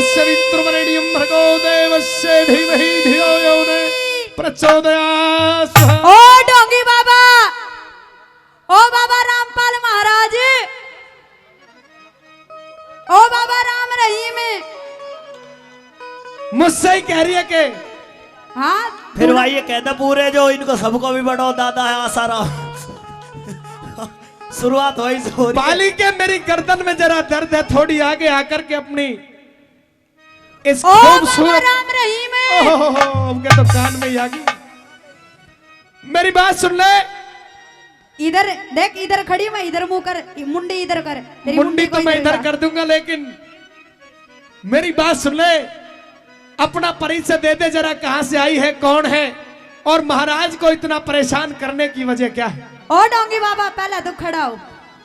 सवितुर्वरेण्यं भर्गो देवस्य धीमहि धियो यो न प्रचोदयात्। ओ डोंगी बाबा, ओ बाबा रामपाल महाराज, ओ बाबा राम रहीम, मुझसे ही कह रही है के हाँ फिर भाई ये कहते पूरे जो इनको सबको भी बड़ा दादा है आसाराम। शुरुआत वही से हो रही है। पाली के मेरी गर्दन में जरा दर्द है, थोड़ी आगे आकर के अपनी इस ओ बाबा खूबसूरत राम रहीम, उनके तो कान में ही आ गई। मेरी बात सुन ले। इधर देख, इधर खड़ी मैं, इधर मुंह कर, मुंडी इधर कर, तेरी मुंडी को तो मैं इधर कर दूंगा, लेकिन मेरी बात सुन ले। अपना परिचय दे दे जरा, कहां से आई है, कौन है, और महाराज को इतना परेशान करने की वजह क्या है। ओ डोंगी बाबा पहले तो खड़ा हो।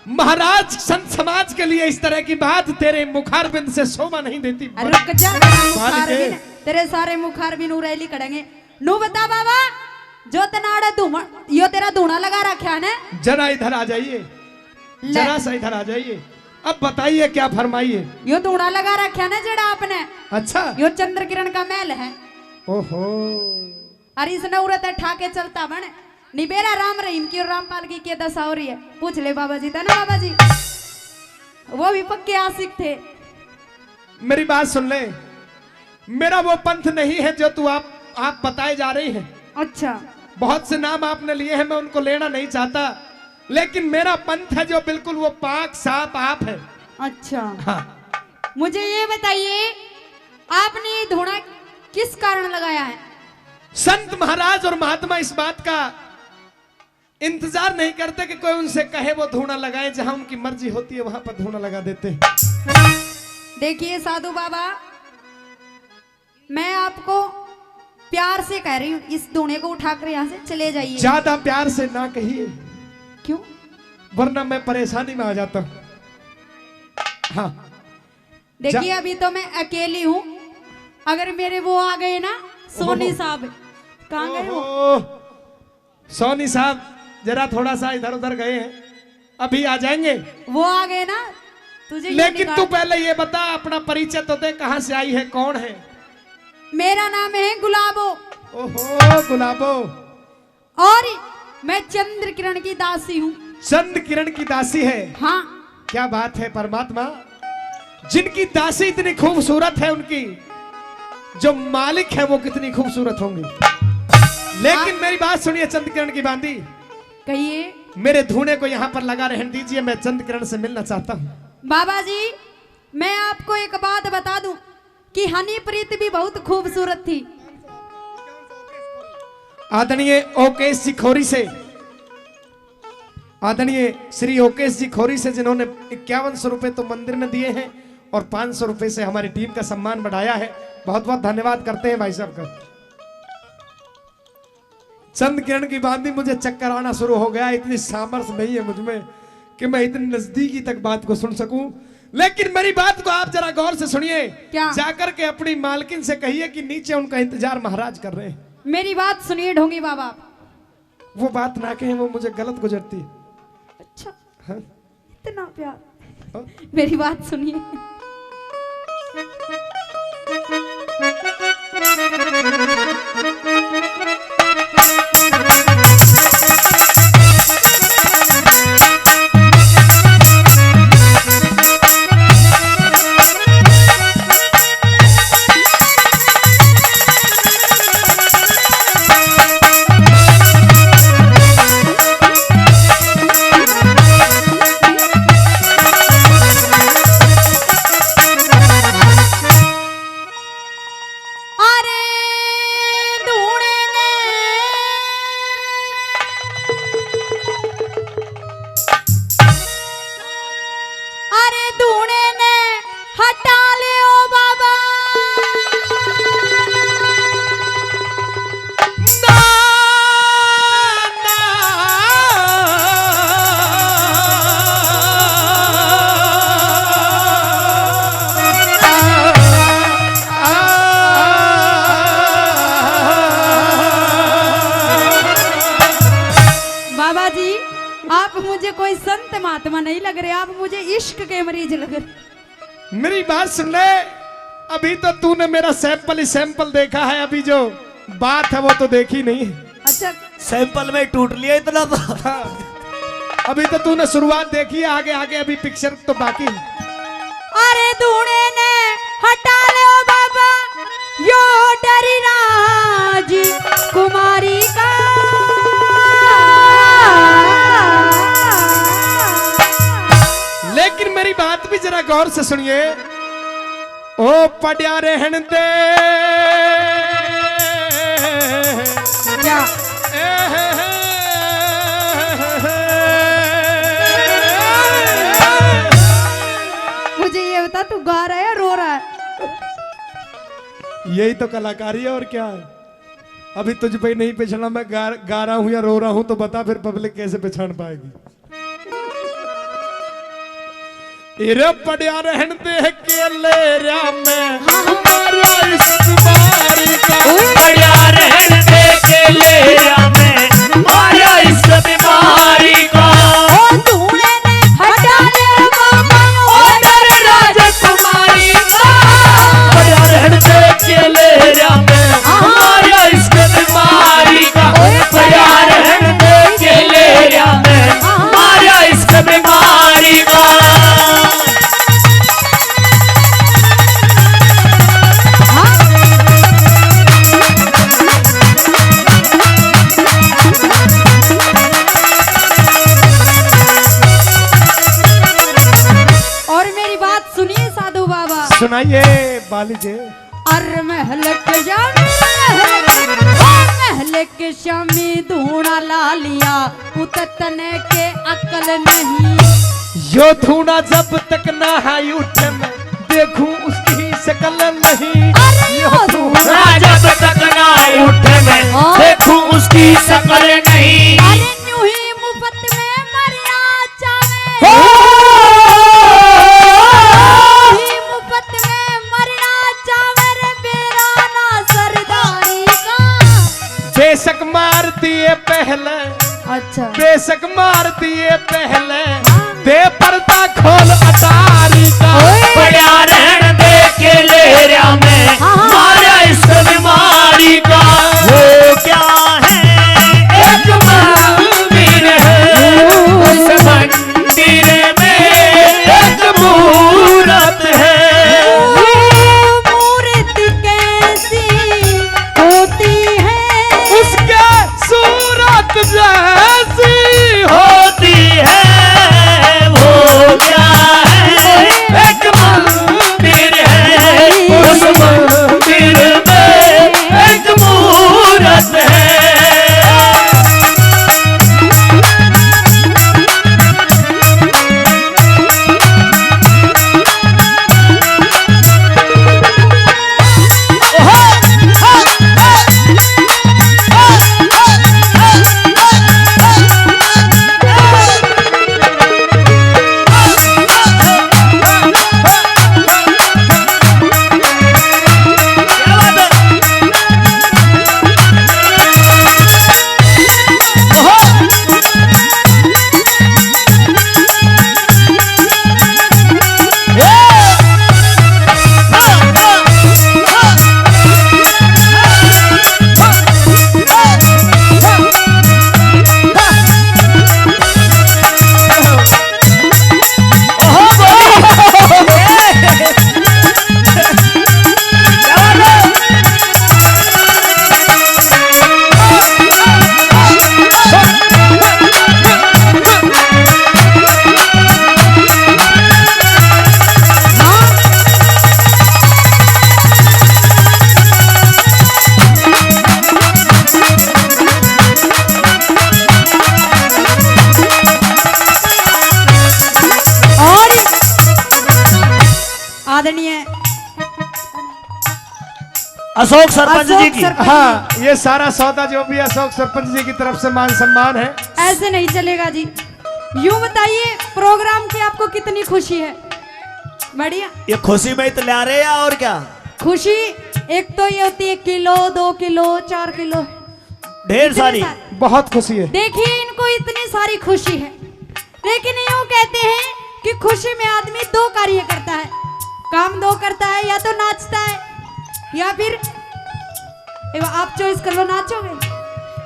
महाराज संत समाज के लिए इस तरह की बात तेरे मुखारबिंद से शोभा नहीं देती। रुक जा, मुखारबिन तेरे सारे मुखारबिन उरेली करेंगे। नु बता बाबा, जो तनाड़ा धुमा यो तेरा धुना लगा रखा है ना, जरा इधर आ जाइए, जरा सा इधर आ जाइए। अब बताइए क्या फरमाइए। यो धुना लगा रखा है ना जेड़ा आपने, अच्छा, यो चंद्र किरण का महल है। ओहो, अरे इसने उरत ठाके चलता बन निबेरा राम रहीम की और रामपाल की क्या दशा हो रही है, पूछ ले बाबा जी। था ना बाबा जी, वो भी पक्के आशिक थे। मेरी बात सुन ले। मेरा वो पंथ नहीं है जो तू आप बताए जा रही है। अच्छा, बहुत से नाम आपने लिए हैं, मैं उनको लेना नहीं चाहता, लेकिन मेरा पंथ है जो बिल्कुल वो पाक साफ आप है। अच्छा हाँ। मुझे ये बताइए, आपने ये धुना किस कारण लगाया है? संत महाराज और महात्मा इस बात का इंतजार नहीं करते कि कोई उनसे कहे वो धूना लगाए, जहां उनकी मर्जी होती है वहां पर धूना लगा देते हैं। देखिए साधु बाबा, मैं आपको प्यार से कह रही हूँ, इस धुने को उठाकर यहाँ से चले जाइए। ज्यादा प्यार से ना कहिए, क्यों? वरना मैं परेशानी में आ जाता हूँ। हाँ देखिए अभी तो मैं अकेली हूँ, अगर मेरे वो आ गए ना सोनी साहब, कहाँ गए वो? सोनी साहब जरा थोड़ा सा इधर उधर गए हैं, अभी आ जाएंगे। वो आ गए ना तुझे। लेकिन तू पहले ये बता, अपना परिचय तो दे, कहां से आई है, कौन है? मेरा नाम है गुलाबो। ओहो गुलाबो। और मैं चंद्र किरण की दासी हूँ। चंद्र किरण की दासी है? हाँ। क्या बात है परमात्मा, जिनकी दासी इतनी खूबसूरत है, उनकी जो मालिक है वो कितनी खूबसूरत होंगी। लेकिन मेरी बात सुनिए चंद्र किरण की बांदी, कहिए। मेरे धूने को यहाँ पर लगा रहने दीजिए, मैं चंद्र किरण से मिलना चाहता हूँ। बाबा जी, मैं आपको एक बात बता दूं कि हनी प्रीत भी बहुत खूबसूरत थी। आदरणीय ओकेश जी खोरी से, आदरणीय श्री ओकेश जी खोरी से, जिन्होंने 5100 रुपए तो मंदिर में दिए हैं और 500 रुपए से हमारी टीम का सम्मान बढ़ाया है। बहुत बहुत धन्यवाद करते हैं भाई साहब का। चंद्र किरण की बांधी, मुझे चक्कर आना शुरू हो गया, इतनी सामर्थ्य नहीं है मुझमें कि मैं इतनी नजदीकी तक बात को सुन सकूं। लेकिन मेरी बात को आप जरा गौर से सुनिए। जाकर के अपनी मालकिन से कहिए कि नीचे उनका इंतजार महाराज कर रहे हैं। मेरी बात सुनिए ढोंगी बाबा। वो बात ना कहें, वो मुझे गलत गुजरती है। अच्छा हाँ? इतना प्यार। मेरी बात सुनिए। मुझे कोई संत महात्मा नहीं लग रहे, आप मुझे इश्क के मरीज लग रहे। मेरी बात सुन ले, अभी तो तूने मेरा सैंपल ही सैंपल देखा है, अभी जो बात है वो तो देखी नहीं है। अच्छा सैंपल में टूट लिया इतना तो। हाँ, अभी तो तूने शुरुआत देखी है, आगे आगे अभी पिक्चर तो बाकी है। अरे धूने ने हटा ले ओ बाबा यो डरी राज कुमारी का। लेकिन मेरी बात भी जरा गौर से सुनिए। ओ पड़िया रहन दे क्या मुझे ये बता, तू गा रहा है या रो रहा है? यही तो कलाकारी है और क्या है। अभी तुझ पे नहीं पहचाना मैं गा रहा हूं या रो रहा हूं, तो बता फिर पब्लिक कैसे पहचान पाएगी। इरे पड़िया रहन दे केले रा में हमारा इस्तेमारी का। बढ़िया रहन दे केले रा में हमारा इस बीमारी का। ओ धूने ने हटा ले ओ बाबा ओ डरी राजकुमारी का। बढ़िया रहन दे केले रा में हमारा इस बीमारी का। बढ़िया रहन दे केले रा में हमारा इस बीमारी का। सुनाइए बाली जी। अर महल के शामी धूना ला लिया उतने के अकल नहीं। यो धूना जब तक ना हाई उठे मैं देखूं उसकी शक्ल नहीं। यो धूना जब तक ना उठे मैं देखूं उसकी शक्ल नहीं। अरे यूं ही मुफ्त में मरना चाहे, मुफ्त में मरना चाहे रे बेराना सरदारी का। बेशक मार दिए पहले, अच्छा बेशक मार दिए पहले दे पर्दा खोल अटारी का। बढ़िया रहन दे केले रा में हमारा इस बीमारी का। वो क्या है एक मंदिर है, उस मंदिर में एक मूरत है। मूरत कैसी होती है, उसके सूरत जैसी होती है। वो क्या है एक मंदिर है, उस मंदिर में एक मूरत है। आदरणीय अशोक सरपंच जी की। हाँ, ये सारा सौदा जो भी अशोक सरपंच जी की तरफ से मान सम्मान है। ऐसे नहीं चलेगा जी। यूं बताइए प्रोग्राम की आपको कितनी खुशी है? बढ़िया। ये खुशी में तो ला रहे हैं और क्या। खुशी एक तो ये होती है किलो 2 किलो 4 किलो ढेर सारी। बहुत खुशी है। देखिए इनको इतनी सारी खुशी है, लेकिन यूं कहते हैं कि खुशी में आदमी 2 कार्य करता है। काम 2 करता है, या तो नाचता है या फिर आप चॉइस कर लो, नाचोगे?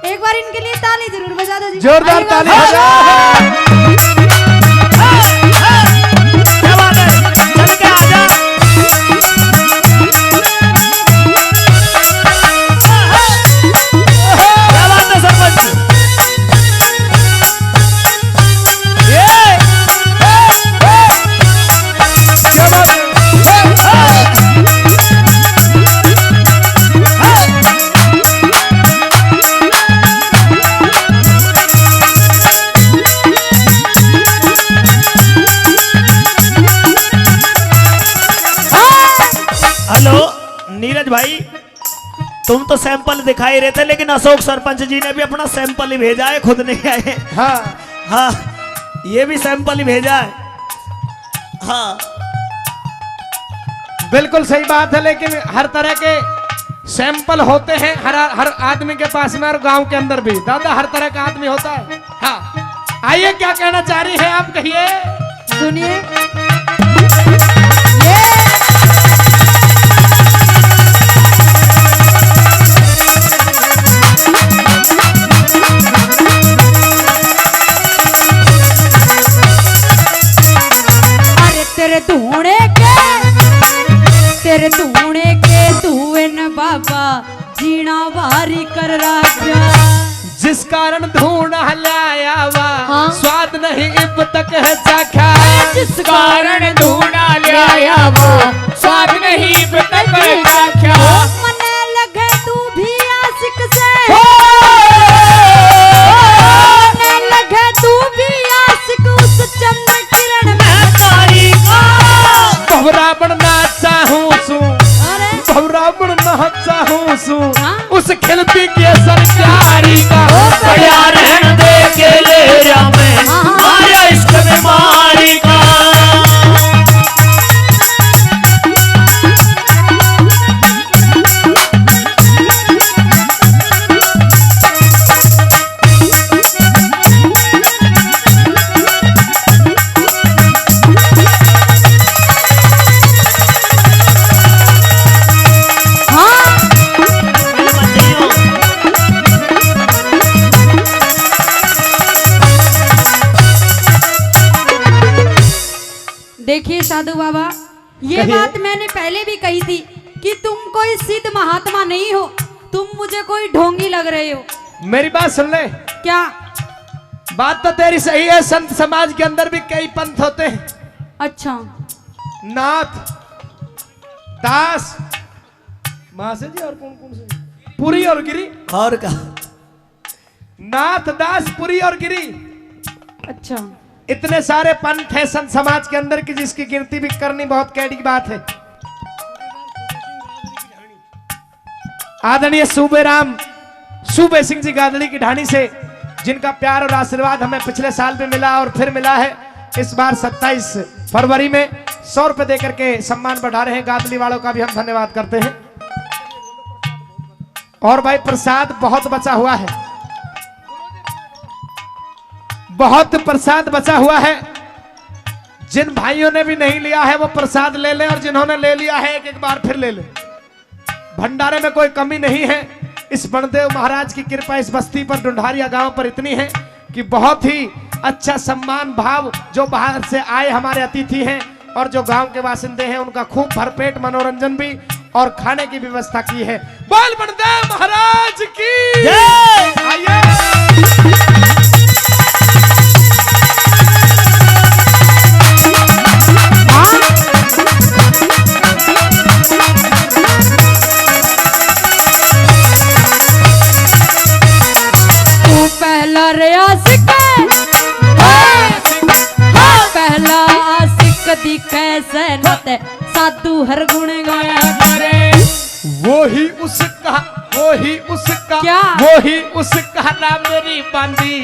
एक बार इनके लिए ताली जरूर बजा दो जी, जोरदार ताली बजा। क्या बात है, चल के आजा। क्या बात है सरपंच, क्या बात है? हेलो नीरज भाई, तुम तो सैंपल दिखाई रहे थे, लेकिन अशोक सरपंच जी ने भी अपना सैंपल ही भेजा है, खुद नहीं आए। हाँ हाँ, ये भी सैंपल ही भेजा है। हाँ बिल्कुल सही बात है, लेकिन हर तरह के सैंपल होते हैं हर आदमी के पास में, और गांव के अंदर भी दादा हर तरह का आदमी होता है। हाँ आइए, क्या कहना चाह रही है आप, कहिए। सुनिए, तेरे धूणे के तू न बाबा जीना भारी कर राजा, जिस कारण धूना लाया वा हाँ? स्वाद नहीं इब तक है चाखा, जिस कारण धूना लाया वो स्वाद नहीं इब तक है चाखा। मने लगे तू भी आशिक से, मने लगे तू भी आशिक उस चंद्र किरण में तारी का भवरा बनना चाहूं सू, भवरा बनना चाहूं सू, उस खिलती के सरकारी का प्यार रहन दे के ले जा मैं माया इश्क बीमारी का। देखिए साधु बाबा, ये बात मैंने पहले भी कही थी कि तुम कोई सिद्ध महात्मा नहीं हो, तुम मुझे कोई ढोंगी लग रहे हो। मेरी बात सुन ले। क्या? बात तो तेरी सही है, संत समाज के अंदर भी कई पंथ होते हैं। अच्छा। नाथ, दास, महाशय जी, और कौन कौन से? पुरी और गिरी। और का नाथ, दास, पुरी और गिरी, अच्छा, इतने सारे पंथ हैं संत समाज के अंदर की जिसकी गिनती भी करनी बहुत कैडी की बात है। आदरणीय सूबे सिंह जी गादड़ी की ढाणी से, जिनका प्यार और आशीर्वाद हमें पिछले साल भी मिला और फिर मिला है, इस बार 27 फरवरी में 100 रुपए देकर के सम्मान बढ़ा रहे हैं। गादड़ी वालों का भी हम धन्यवाद करते हैं। और भाई प्रसाद बहुत बचा हुआ है, बहुत प्रसाद बचा हुआ है। जिन भाइयों ने भी नहीं लिया है वो प्रसाद ले लें, और जिन्होंने ले लिया है एक बार फिर ले लें। भंडारे में कोई कमी नहीं है। इस बड़देव महाराज की कृपा इस बस्ती पर, ढूंढारिया गांव पर इतनी है कि बहुत ही अच्छा सम्मान भाव, जो बाहर से आए हमारे अतिथि हैं और जो गांव के बासिंदे हैं, उनका खूब भरपेट मनोरंजन भी और खाने की व्यवस्था की है। बोल बड़देव महाराज की आइए। पहला आशिक दिखे सनत साधु हर गुण गाया करे, वही उसका क्या? वही उसका नाम मेरी बांधी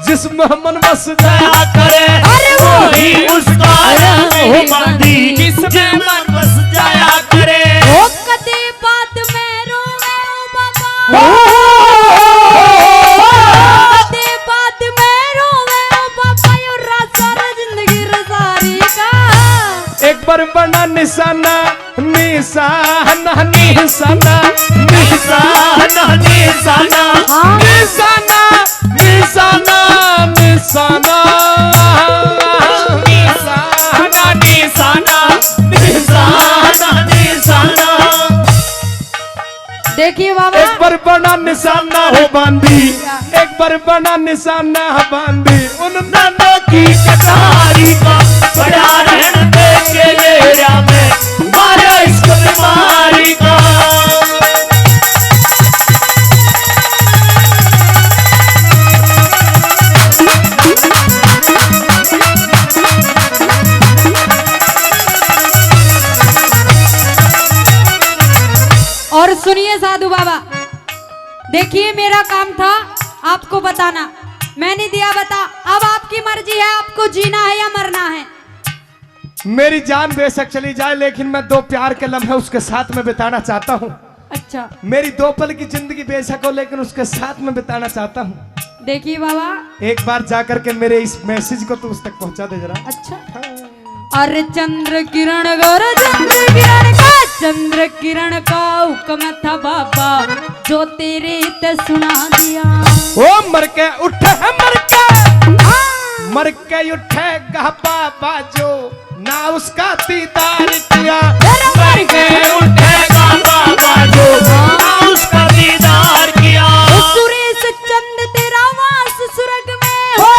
जिसमें मन बस जाया करे। अरे वही उसका नाम बांधी जिसमें मन बस जाया करे। ओ कदे बात में रोवे ओ बाबा, कदे बात में रोवे ओ बाबा, यो राजा जिंदगी रसारी का एक बार बनाने निशाना निशाना निशाना निशाना निशाना निशाना निशाना निशाना निशाना निशाना निशाना निशाना। देखिए बाबा, एक बार बड़ा निशाना हो बांधी, एक बार बड़ा निशाना बांधी उन नानों की कटारी का बड़ा रहन दे के लेरा में मारा इसको बीमारी का। और सुनिए साधु बाबा, देखिए मेरा काम था आपको बताना, मैंने दिया बता, अब आपकी मर्जी है, आपको जीना है या मरना है। मेरी जान बेशक चली जाए लेकिन मैं दो प्यार के लम्हे उसके साथ में बिताना चाहता हूँ। अच्छा, मेरी दो पल की जिंदगी बेशक हो लेकिन उसके साथ में बिताना चाहता हूँ। देखिए बाबा, एक बार जाकर के मेरे इस मैसेज को तू उस तक पहुंचा दे जरा। अच्छा। अरे चंद्र किरण गौर चंद्र किरण का, चंद्र किरण का हुक्म था बाबा जो तेरे ते सुना दिया। ओ मर के उठे है मर के उठे गा बाबा जो ना उसका दीदार किया। मर के उठे गा बाबा जो ना उसका दीदार किया। सुरेश चंद तेरा वास सुरग में हो,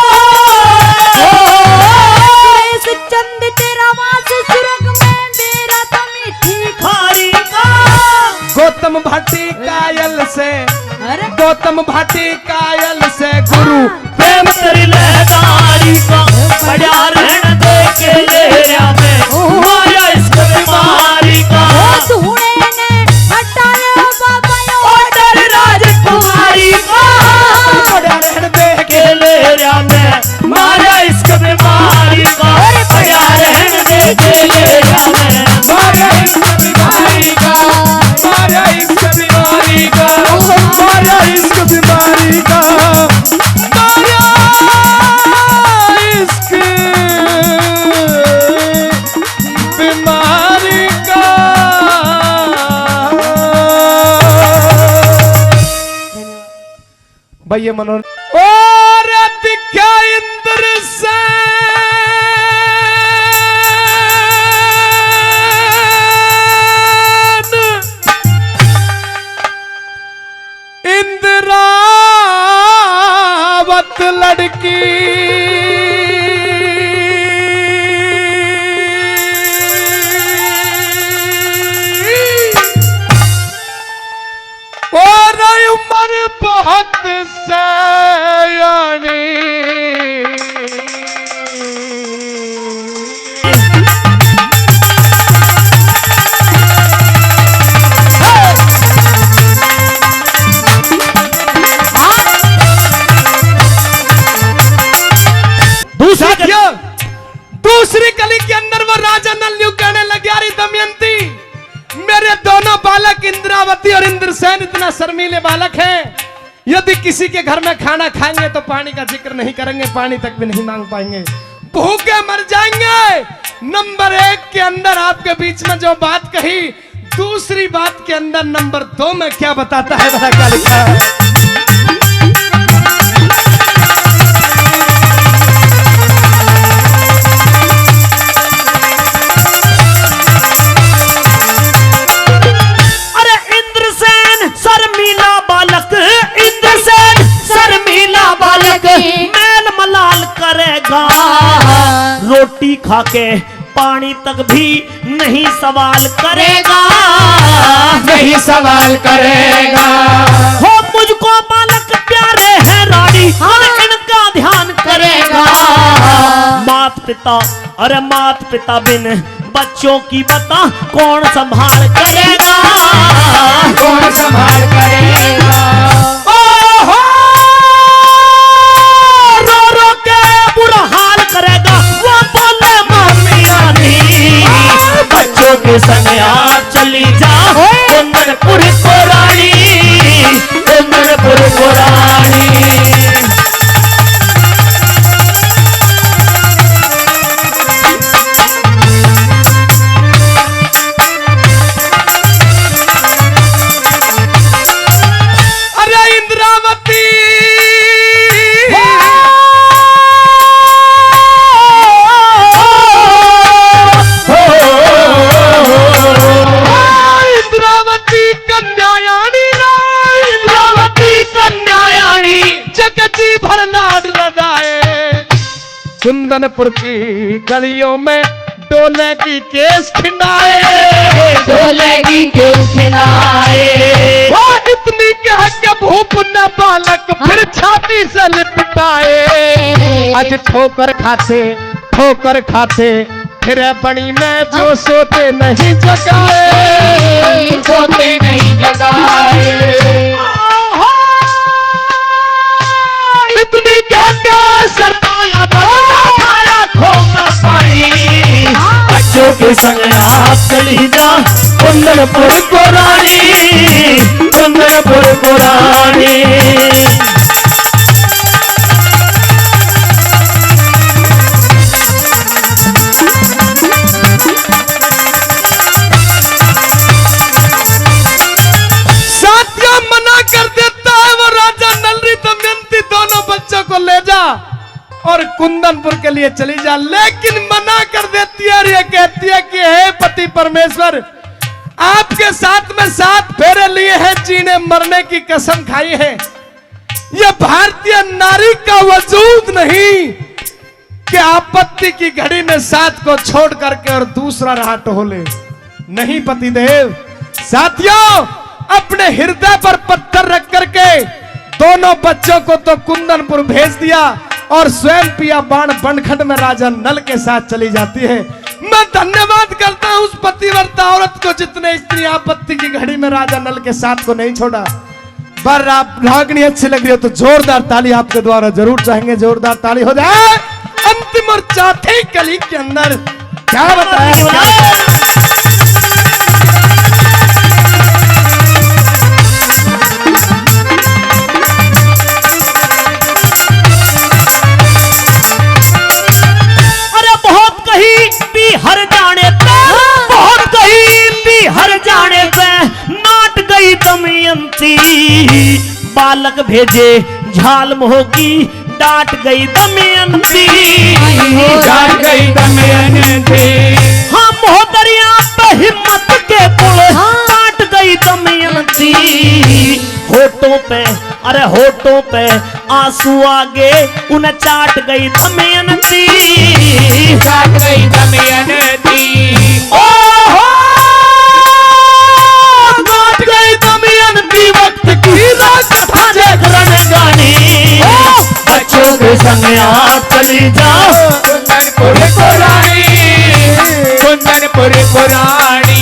सुरेश चंद तेरा वास सुरग में, मेरा तो मीठी खारी का। गौतम भाटी कायल से, अरे गौतम भाटी कायल से गुरु प्रेम तेरी लहदारी का बड़ा रहन दे के लेरा में माया इसको बीमारी का। धूणे ने हटाया बाबा ऑर्डर राजकुमारी का बड़ा रहन दे के लेरा में माया इसको बीमारी का। बड़ा रहन दे के लेरा में माया इसको बीमारी का, माया इसको बीमारी का, माया इसको बीमारी का, माया इसको बीमारी का। भैया मनोहर और दिखा इंद्र सेन इंद्रावत लड़की और उम्र बहुत सयानी। दूसरी कली के अंदर वो राजा नल कहने लगे, अरे दमयंती, मेरे दोनों बालक इंद्रावती और इंद्रसेन इतना शर्मीले बालक हैं, यदि किसी के घर में खाना खाएंगे तो पानी का जिक्र नहीं करेंगे, पानी तक भी नहीं मांग पाएंगे, भूखे मर जाएंगे। नंबर 1 के अंदर आपके बीच में जो बात कही, दूसरी बात के अंदर नंबर 2 में क्या बताता है, बता क्या लिखा है। मेल मलाल करेगा, रोटी खाके पानी तक भी नहीं सवाल करेगा, नहीं सवाल करेगा। हो मुझको बालक प्यारे हैं रानी, और इनका ध्यान करेगा। मात पिता, अरे मात पिता बिन बच्चों की बता कौन संभाल करेगा, कौन संभाल करेगा। करेगा वो बोले मम्मी, बच्चों के संग आप चली जा कुंदनपुर को रानी, कुंदनपुर को रानी। कुंदनपुर की गलियों में डोले की केस खिंडाए, डोले की केस खिलाए। वो इतनी कह के भूप न बालक फिर छाती से लिपटाए। आज ठोकर खाते फिर बड़ी में जो सोते नहीं जगाए, सोते नहीं जगाए। इतनी कह के सरताया हमारा खोना पानी, बच्चों के संग आप चली जा कुंदनपुर को रानी, कुंदनपुर को रानी। और कुंदनपुर के लिए चली जा, लेकिन मना कर देती है और ये कहती है कि हे पति परमेश्वर, आपके साथ में 7 फेरे लिए हैं, जीने मरने की कसम खाई है। यह भारतीय नारी का वजूद नहीं कि आपत्ति की घड़ी में 7 को छोड़ करके और दूसरा राह टोले। नहीं पतिदेव। साथियों, अपने हृदय पर पत्थर रख करके दोनों बच्चों को तो कुंदनपुर भेज दिया और स्वयं पिया बाण बनखंड में राजा नल के साथ चली जाती है। मैं धन्यवाद करता हूं उस पतिव्रता औरत को जितने स्त्री आपत्ति की घड़ी में राजा नल के साथ को नहीं छोड़ा। पर आप रागनी अच्छी लग रही हो तो जोरदार ताली आपके द्वारा जरूर चाहेंगे, जोरदार ताली हो जाए। अंतिम और चौथी कली के अंदर क्या बताया, हर जाने पे बहुत कहीं भी हर जाने पे नाट गई दमयंती, बालक भेजे झाल मोह की डांट गई दमयंती, डांट गई दमयंती। हाँ, मोहदरिया पे हिम्मत के पुल डांट गई दमयंती। होठों पे, अरे होठों पे आंसू आगे उन्हें चाट गई दमयंती, चाट गई दमयंती। ओहो, चाट गई दमयंती वक्त की कथा जागरण गानी। बच्चों के संग आप चली जाओ कुंदनपुर को रानी, कुंदनपुर को रानी।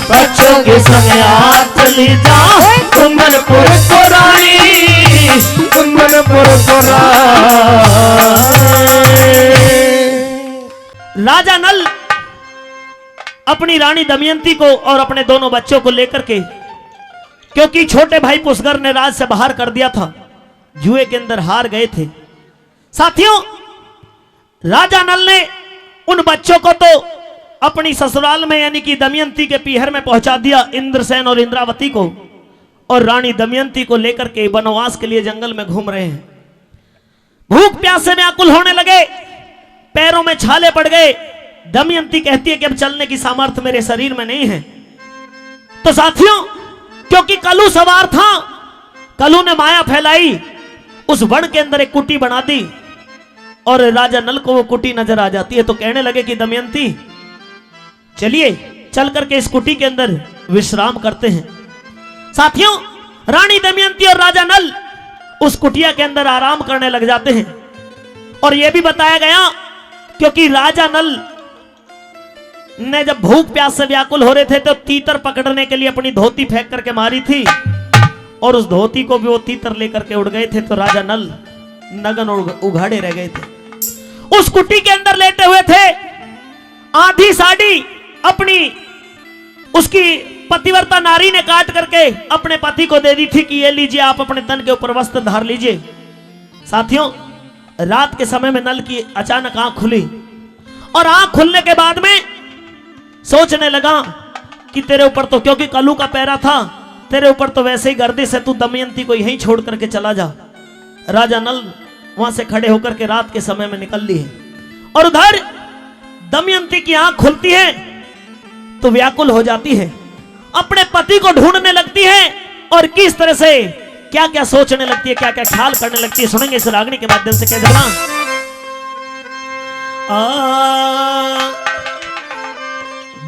बच्चों के संग आप चली जाओ कुंदनपुर को रानी, कुंदनपुर को राजा नल अपनी रानी दमयंती को और अपने दोनों बच्चों को लेकर के, क्योंकि छोटे भाई पुष्कर ने राज से बाहर कर दिया था, जुए के अंदर हार गए थे। साथियों, राजा नल ने उन बच्चों को तो अपनी ससुराल में यानी कि दमयंती के पीहर में पहुंचा दिया, इंद्रसेन और इंद्रावती को, और रानी दमयंती को लेकर के वनवास के लिए जंगल में घूम रहे हैं। भूख प्यास से व्याकुल होने लगे, पैरों में छाले पड़ गए। दमयंती कहती है कि अब चलने की सामर्थ्य मेरे शरीर में नहीं है। तो साथियों, क्योंकि कलू सवार था, कलू ने माया फैलाई, उस वन के अंदर एक कुटी बना दी और राजा नल को वो कुटी नजर आ जाती है। तो कहने लगे कि दमयंती, चलिए चल करके इस कुटी के अंदर विश्राम करते हैं। साथियों, रानी दमयंती और राजा नल उस कुटिया के अंदर आराम करने लग जाते हैं। और यह भी बताया गया, क्योंकि राजा नल ने जब भूख प्यास से व्याकुल हो रहे थे तो तीतर पकड़ने के लिए अपनी धोती फेंक करके मारी थी, और उस धोती को भी वो तीतर लेकर के उड़ गए थे। तो राजा नल नगन उघाड़े रह गए थे। उस कुटी के अंदर लेटे हुए थे। आधी साड़ी अपनी उसकी पतिव्रता नारी ने काट करके अपने पति को दे दी थी कि ये लीजिए, आप अपने तन के ऊपर वस्त्र धार लीजिए। साथियों, रात के समय में नल की अचानक आंख खुली, और आंख खुलने के बाद में सोचने लगा कि तेरे ऊपर तो, क्योंकि कलू का पैरा था, तेरे ऊपर तो वैसे ही गर्दिश है, तू दमयंती को यहीं छोड़ करके चला जा। राजा नल वहां से खड़े होकर के रात के समय में निकल ली है, और उधर दमयंती की आंख खुलती है तो व्याकुल हो जाती है, अपने पति को ढूंढने लगती है और किस तरह से क्या क्या सोचने लगती है, क्या क्या ख्याल करने लगती है, सुनेंगे इस रागनी के माध्यम से। कह देना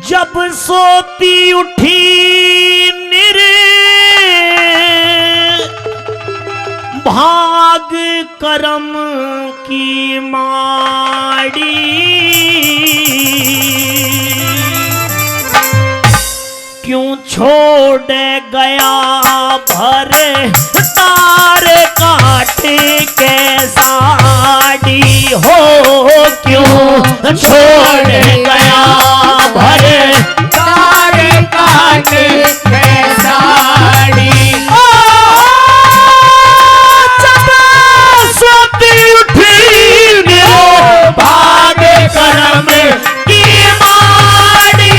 जब सोती उठी भाग करम की माड़ी, क्यों छोड़ गया भर तार काटे के साड़ी हो, क्यों छोड़ गया भर तार काटे के साड़ी। करम की माड़ी,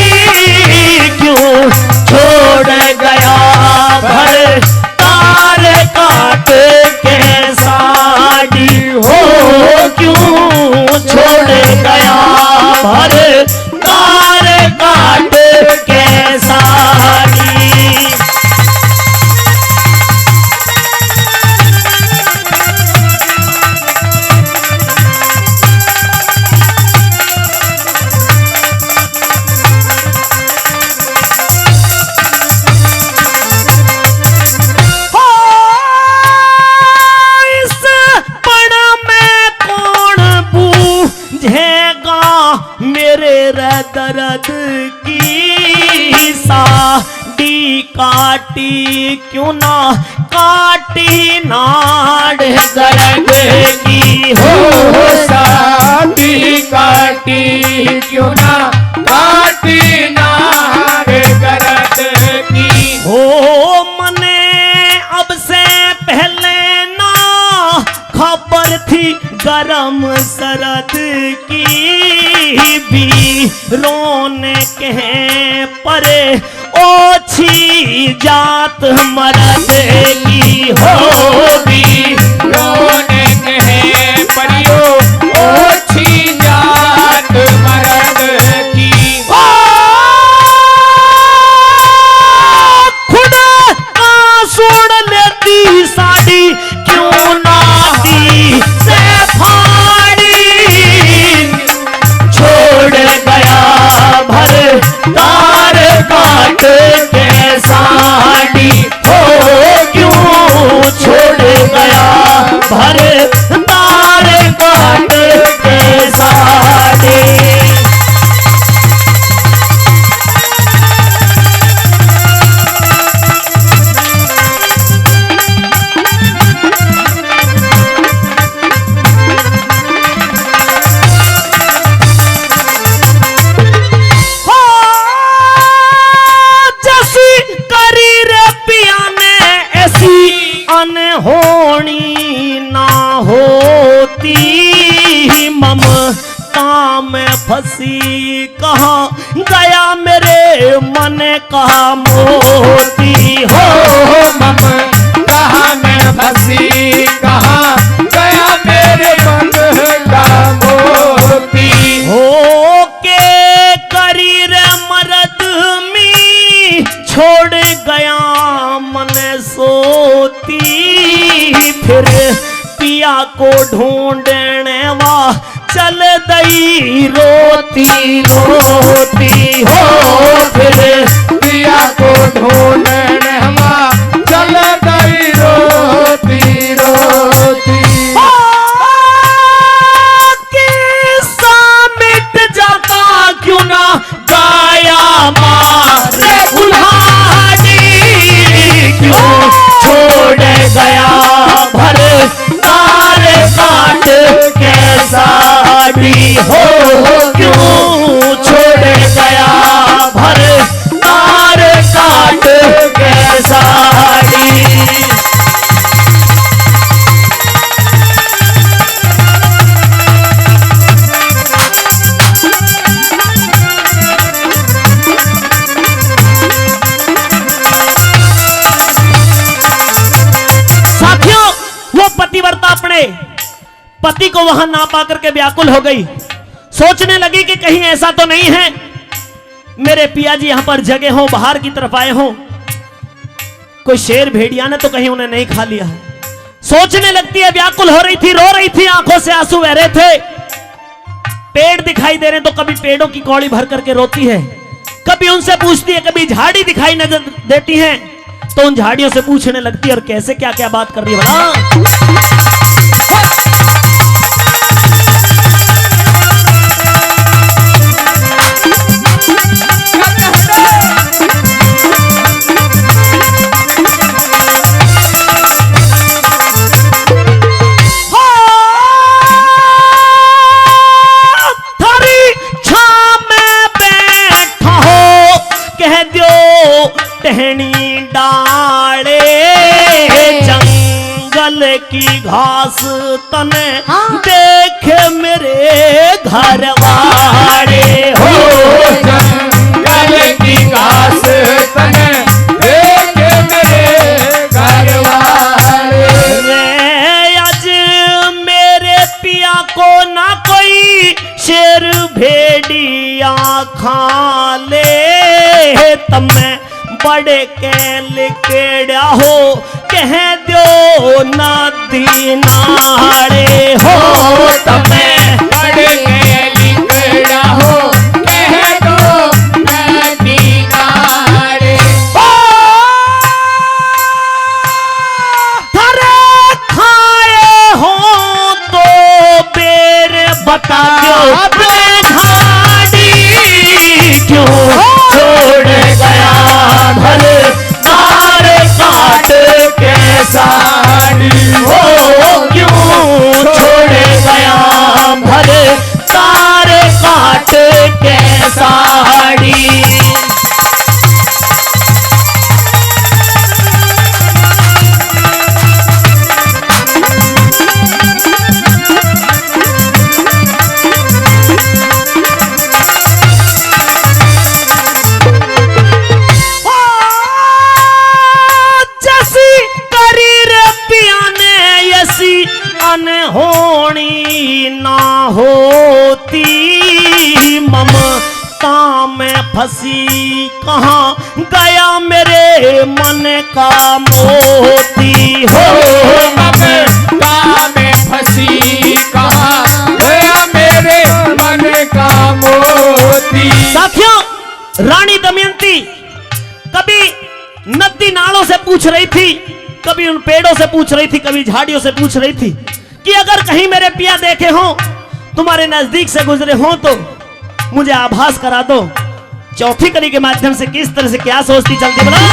क्यों छोड़ गया भर तार काट के साड़ी हो, क्यों छोड़ गया भर तार काट के साड़ी। दर्द की साड़ी काटी, क्यों ना काटी नाड़ दर्द की हो, साड़ी काटी क्यों ना काटी नाड़ दर्द की हो। मने अब से पहले ना खबर थी गरम सरद की भी, रोने के परे ओछी जात मरद की हो भी, रोने के परे ओछी जात मरद की हो। खुदा का सुन लेती साड़ी, क्यों ना दी से फाड़ी, छोड़ गया भर तार काट के साड़ी हो, क्यों छोड़ गया भर तार काट के साड़ी। होनी ना होती ममता में फंसी, कहाँ गया मेरे मन का मोती हो, ममता में फंसी, कहाँ गया मेरे मन का मोती हो। के करी रे मरद में छोड़ गया मन सोती, फिर पिया को ढूंढने वा चल दई रोती रोती हो, फिर पिया को ढूंढने वा चल दई रोती रोती। किस्सा मिट जाता क्यों ना गाया मारे उल्हाड़ी, क्यों छोड़ गया भर तार काट के साड़ी हो, क्यों छोड़ गया भर तार काट के साड़ी। पतिव्रता अपने पति को वहां ना पाकर के व्याकुल हो गई, सोचने लगी कि कहीं ऐसा तो नहीं है मेरे पिया जी यहाँ पर जगे हो, बाहर की तरफ आए हो, कोई शेर भेड़िया ने तो कहीं उन्हें नहीं खा लिया है। सोचने लगती है, व्याकुल हो रही थी, रो रही थी, आंखों से आंसू बह रहे थे। पेड़ दिखाई दे रहे तो कभी पेड़ों की कौड़ी भर करके रोती है, कभी उनसे पूछती है, कभी झाड़ी दिखाई नजर देती है तो उन झाड़ियों से पूछने लगती है और कैसे क्या क्या बात कर रही है भला। टहनी डाले जंगल की घास तने देख मेरे घर वाले हो, जंगल की घास तने देख मेरे घर वाले। आज मेरे पिया को ना कोई शेर भेड़िया खा ले, तब मैं बड़े के लिकेड़ा हो, कह दो नदी नाले हो, तब मैं बड़े के लिकेड़ा हो, कह दो नदी नाले। थरे खाए हो तो बेर बता दो, अपने घाड़ी क्यों छोड़ गया भर तारे काट के साड़ी हो, क्यों छोड़ गया भर तारे काट के साड़ी। अनहोनी ना होती ममता में फंसी कहाँ गया मेरे मन का मोती हो, ममता में फंसी कहाँ गया मेरे मन का मोती। साथियों, रानी दमयंती कभी नदी नालों से पूछ रही थी, कभी उन पेड़ों से पूछ रही थी, कभी झाड़ियों से पूछ रही थी कि अगर कहीं मेरे पिया देखे हो, तुम्हारे नजदीक से गुजरे हो तो मुझे आभास करा दो। चौथी कली के माध्यम से किस तरह से क्या सोचती चलती बना।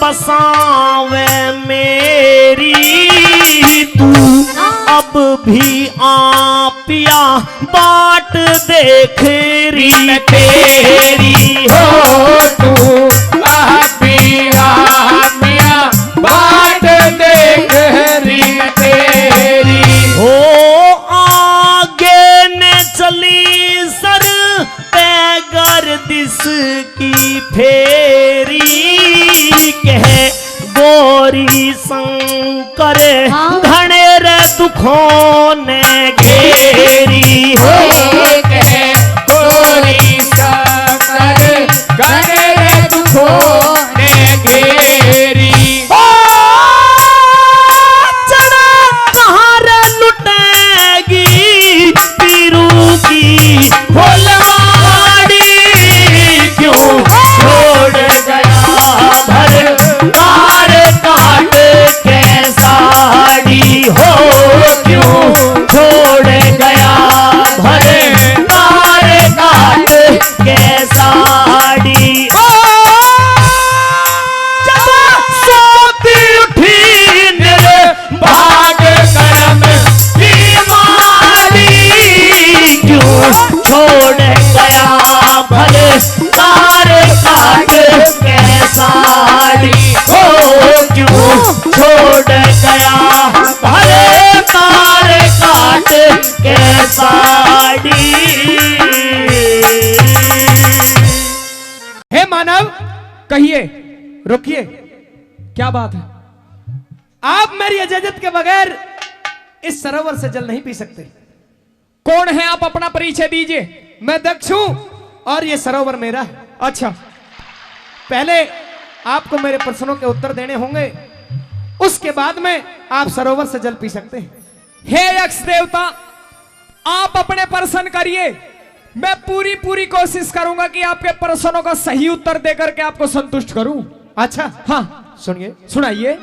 बसावे मेरी तू अब भी पिया बाट देख री तेरी हो, तू पिया मिया बाट देख री तेरी हो। आगे ने चली सर पे गर्दिश की फेरी, कह गोरी शंकर घनेर दुखों ने घेरी हो, कह गोरी शंकर घनेर दुखों ने घेरी। चढ़ा कहाँ रे लुटेगी पीरू की फुलवाड़ी, क्यों छोड़ गया भर तारे काट के साड़ी हो, क्यों छोड़ गया भर मानव कहिए, रुकिए, क्या बात है? आप मेरी इजाजत के बगैर इस सरोवर से जल नहीं पी सकते। कौन है आप? अपना परिचय दीजिए। मैं दक्ष हूं और ये सरोवर मेरा है। अच्छा, पहले आपको मेरे प्रश्नों के उत्तर देने होंगे, उसके बाद में आप सरोवर से जल पी सकते हैं। हे यक्ष देवता, आप अपने प्रश्न करिए, मैं पूरी कोशिश करूंगा कि आपके प्रश्नों का सही उत्तर देकर के आपको संतुष्ट करूं। अच्छा, हाँ, सुनिए, सुनाइए।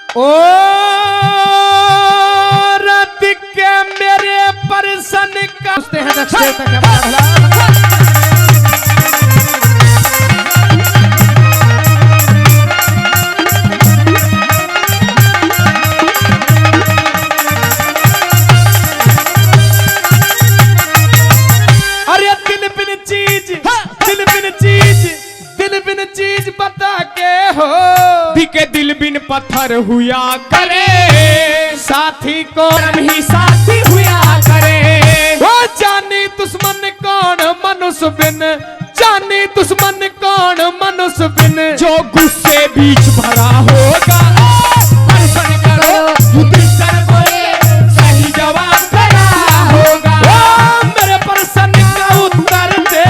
ओ रत के मेरे प्रश्न का पूछते हैं दक्ष देवता का भला। अरे दिल बिन चीज, दिल बिन चीज, दिल बिन चीज बता के हो, के दिल बिन पत्थर हुआ करे, साथी को ही साथी हुआ करे। वो जानी दुश्मन कौन मनुष्य बिन, जानी दुश्मन कौन मनुष्य बिन, जो गुस्से बीच भरा होगा। प्रश्न करो, युधिष्ठिर बोले, सही जवाब खड़ा होगा। मेरे प्रश्न का उत्तर दे,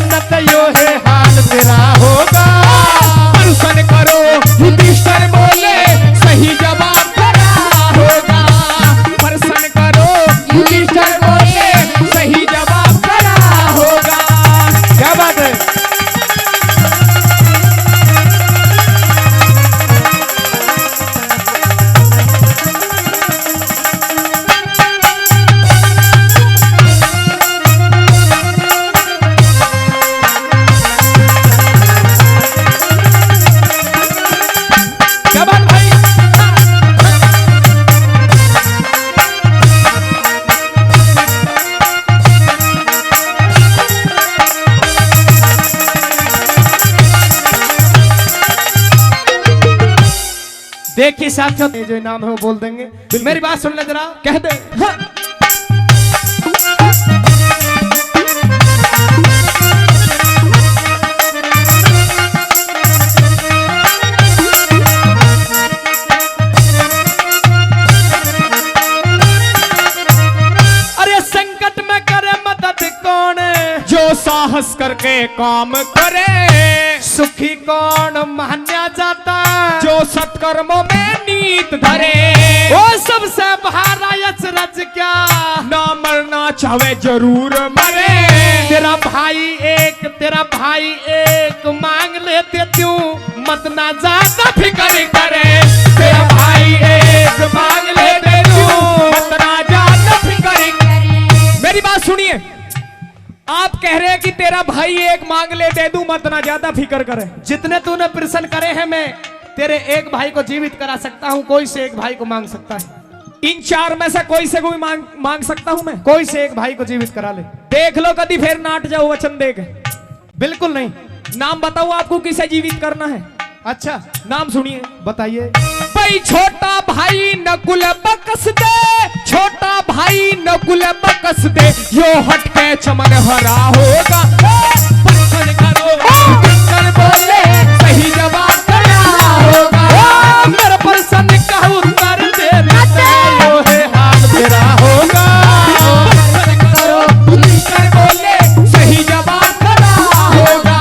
न तो यो है हाल तेरा होगा। प्रश्न करो, युधिष्ठिर बोले, सही जवाब खड़ा होगा। प्रश्न करो, युधिष्ठिर बोले, सही जवाब खड़ा होगा। क्या बात है? देखिए साथियों, ये जो इनाम है वो बोल देंगे। मेरी बात सुन ले जरा, कह दे। अरे संकट में करे मदद कौन, जो साहस करके काम करे। सुखी कौन मान्या जाता, जो सत्कर्मों में नीत धरे। वो सबसे बहारा अचरज क्या, ना मरना चाहे जरूर मरे। तेरा भाई एक, तेरा भाई एक मांग लेते क्यों, मत ना ज्यादा फिक्र करे। तेरा भाई एक मांग लेते तू, मत ना ज्यादा फिक्र करे। मेरी बात सुनिए, आप कह रहे हैं कि तेरा भाई एक मांग ले, दे दूं, मत ना ज्यादा फिक्र करे। जितने तूने प्रश्न करे हैं, मैं तेरे एक भाई को जीवित करा सकता हूँ, कोई से एक भाई को मांग सकता है। इन चार में से कोई से कोई मांग सकता हूं मैं? कोई से एक भाई को जीवित करा ले। देख लो कभी फिर नाट जाओ वचन देख। बिल्कुल नहीं। नाम बताओ आपको किसे जीवित करना है। अच्छा, नाम सुनिए, बताइए। भाई छोटा भाई नकुल बकस दे, छोटा भाई नकुल बकस दे, यो हटके चमन हरा होगा। प्रश्न करो, युधिष्ठिर बोले, सही जवाब खड़ा होगा। मेरे प्रश्न का उत्तर दे, यो है हाल तेरा होगा। प्रश्न करो, युधिष्ठिर बोले, सही जवाब खड़ा होगा।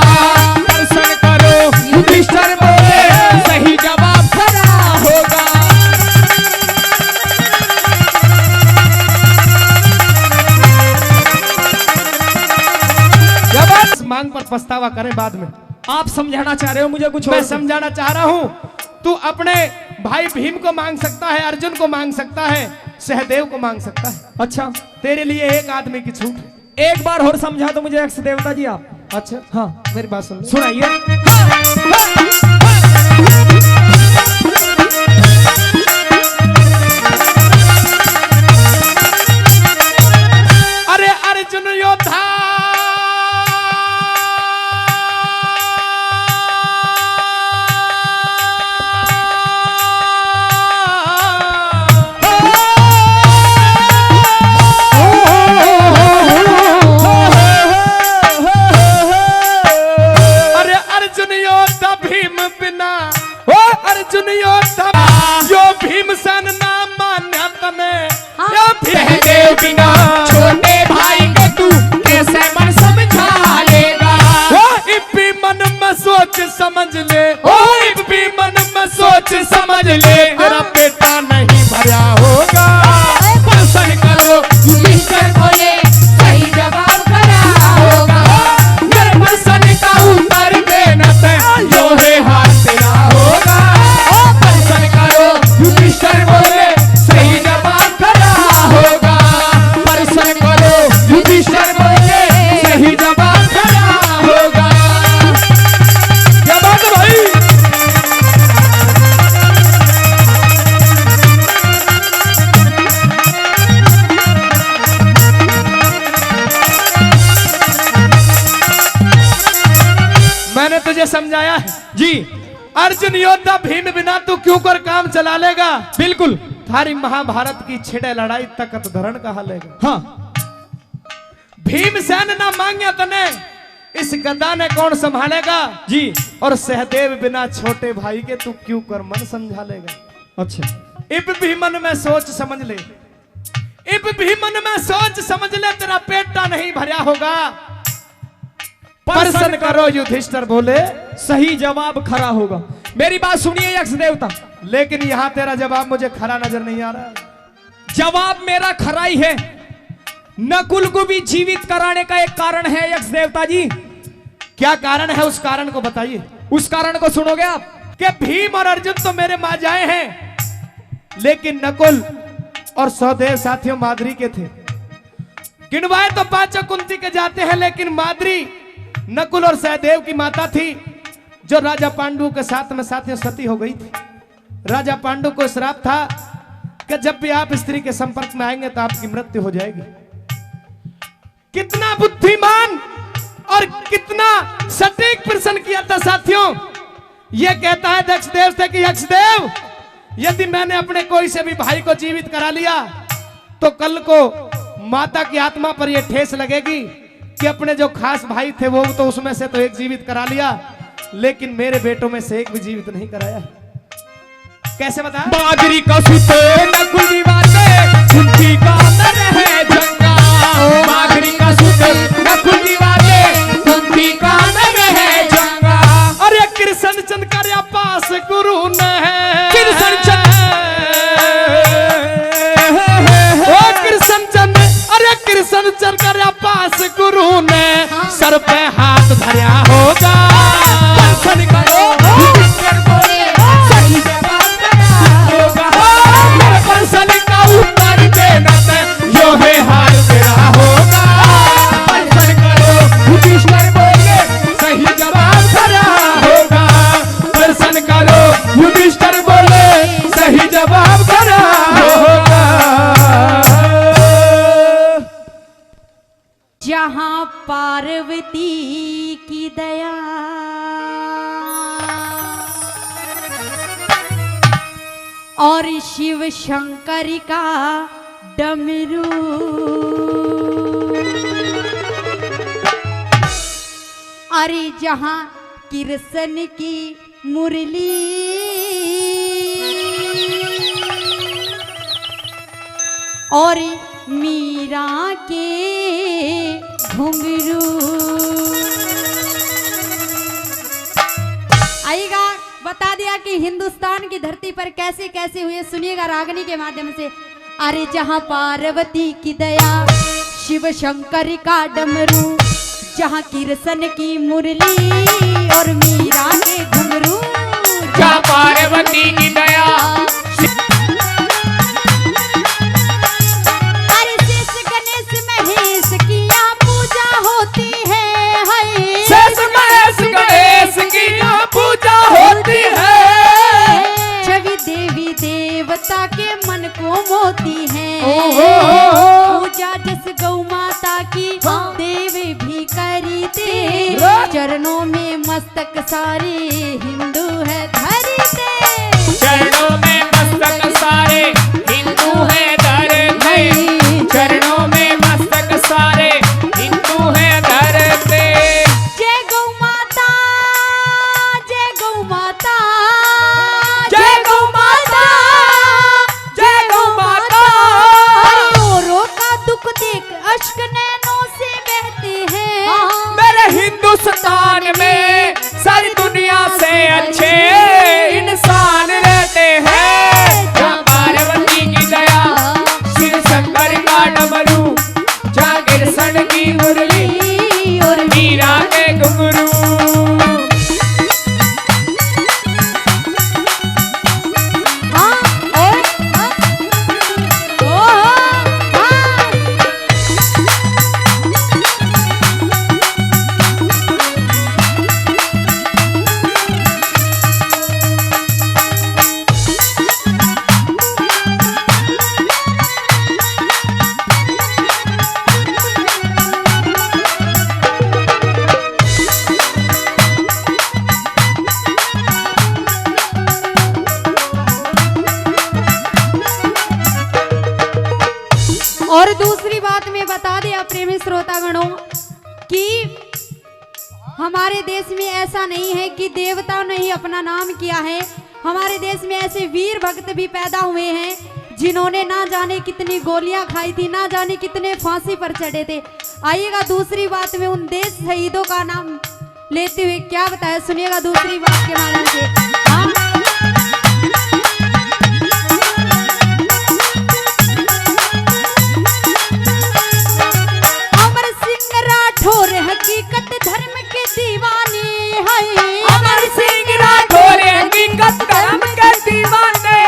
प्रश्न करो, युधिष्ठिर बोले, सही जवाब खड़ा होगा। मांग पर पछतावा करें बाद में। आप समझाना चाह रहे हो मुझे कुछ मैं और? समझाना चाह रहा हूं, तू अपने भाई भीम को मांग सकता है, अर्जुन को मांग सकता है, सहदेव को मांग सकता है। अच्छा, तेरे लिए एक आदमी की छूट है। एक बार और समझा दो मुझे यक्ष देवता जी आप। अच्छा, हाँ, मेरी बात सुन। सुनाइए। सहदेव बिना छोटे भाई के तू कैसे मन समझा लेगा। इब्बी मन में सोच समझ ले, इब्बी मन में सोच समझ ले, तेरा बेटा नहीं भरा होगा। प्रश्न करो मिस्टर बोले सही जवाब खरा होगा। मेरे प्रश्न का उत्तर देना जो है हाथ तेरा होगा। प्रश्न करो मिस्टर बोले सही जवाब खरा होगा। प्रश्न करो मिस्टर बोले सही जवाब खरा होगा। क्या बात है भाई? मैंने तुझे समझाया है जी अर्जुन योद्धा भीम बिना तू क्यों कर काम चला लेगा। बिल्कुल। थारी महाभारत की छिड़े लड़ाई तकत धरण कहा लेगा। हाँ भीमसेन ना मांगे तने इस गदा ने कौन संभालेगा जी। और सहदेव बिना छोटे भाई के तू क्यों कर मन समझा लेगा। अच्छा इब भी मन में सोच समझ ले, इब भी मन में सोच समझ ले, तेरा पेटा नहीं भरा होगा। प्रश्न करो युधिष्ठिर बोले सही जवाब खरा होगा। मेरी बात सुनिए यक्ष देवता, लेकिन यहां तेरा जवाब मुझे खरा नजर नहीं आ रहा। जवाब मेरा खरा ही है। नकुल को भी जीवित कराने का एक कारण है यक्ष देवता जी। क्या कारण है, उस कारण को बताइए। उस कारण को सुनोगे आप? कि भीम और अर्जुन तो मेरे माजाए हैं, लेकिन नकुल और सहदेव साथियों माद्री के थे। गिनवाए तो पांचों कुंती के जाते हैं, लेकिन माद्री नकुल और सहदेव की माता थी, जो राजा पांडु के साथ में साथियों सती हो गई थी। राजा पांडु को श्राप था कि जब भी आप स्त्री के संपर्क में आएंगे तो आपकी मृत्यु हो जाएगी। कितना बुद्धिमान और कितना सटीक प्रश्न किया था साथियों। यह कहता है दक्षदेव से कि यक्षदेव, यदि मैंने अपने कोई से भी भाई को जीवित करा लिया तो कल को माता की आत्मा पर यह ठेस लगेगी कि अपने जो खास भाई थे वो तो उसमें से तो एक जीवित करा लिया, लेकिन मेरे बेटों में से एक भी जीवित नहीं कराया। कैसे बता? बादरी का सुते नकुल दीवाने कुंती का अंदर है जंगा। बादरी का सुते नकुल दीवाने कुंती का अंदर है जंगा। अरे कृष्ण चंद कर पास गुरु ने है, कृष्ण चंद ओ कृष्ण चंद, अरे कृष्ण चंद कर पास गुरु ने सर पे हाथ धरा होगा। दर्शन करो मिस्टर बोले सही जवाब खरा होगा। मेरे प्रश्न का उत्तर देना जो है हाल तेरा होगा। प्रश्न करो मिस्टर बोले सही जवाब खरा होगा। दर्शन करो युधिष्ठिर बोले सही जवाब खरा होगा। जहां पार्वती की दया और शिव शंकर का डमरू, अरे जहां कृष्ण की मुरली और मीरा के घुंघरू। आइएगा, बता दिया कि हिंदुस्तान की धरती पर कैसे कैसे हुए, सुनिएगा रागनी के माध्यम से। अरे जहां पार्वती की दया, शिव शंकर का डमरू, जहां कृष्ण की मुरली और मीरा के घुंघरू। जहाँ पार्वती की दया होती है, शेष महेश गणेश की यहाँ पूजा होती है। छवि देवी देवता के मन को मोती है। पूजा जस गौ माता की देव भी करी थे, चरणों में मस्तक सारे हिंदू है धरते। चरणों में मस्तक सारे हिंदू है धरते। चरणों में मस्तक सारे हिंदू है धरते। जय गौ माता, जय गौ माता, जय गौ माता, जय गौ माता। अरे और दूसरी बात मैं बता दिया प्रेमी श्रोतागणों कि हमारे देश में ऐसा नहीं है कि देवताओं ने ही अपना नाम किया है। हमारे देश में ऐसे वीर भक्त भी पैदा हुए हैं जिन्होंने ना जाने कितनी गोलियां खाई थी, ना जाने कितने फांसी पर चढ़े थे। आइएगा दूसरी बात में उन देश शहीदों का नाम लेते हुए क्या बताया, सुनिएगा दूसरी बात के माध्यम से। हाँ? अमर सिंह राठौर हकीकत धर्म के दीवाने हैं। अमर सिंह राठौर हकीकत धर्म के दीवाने,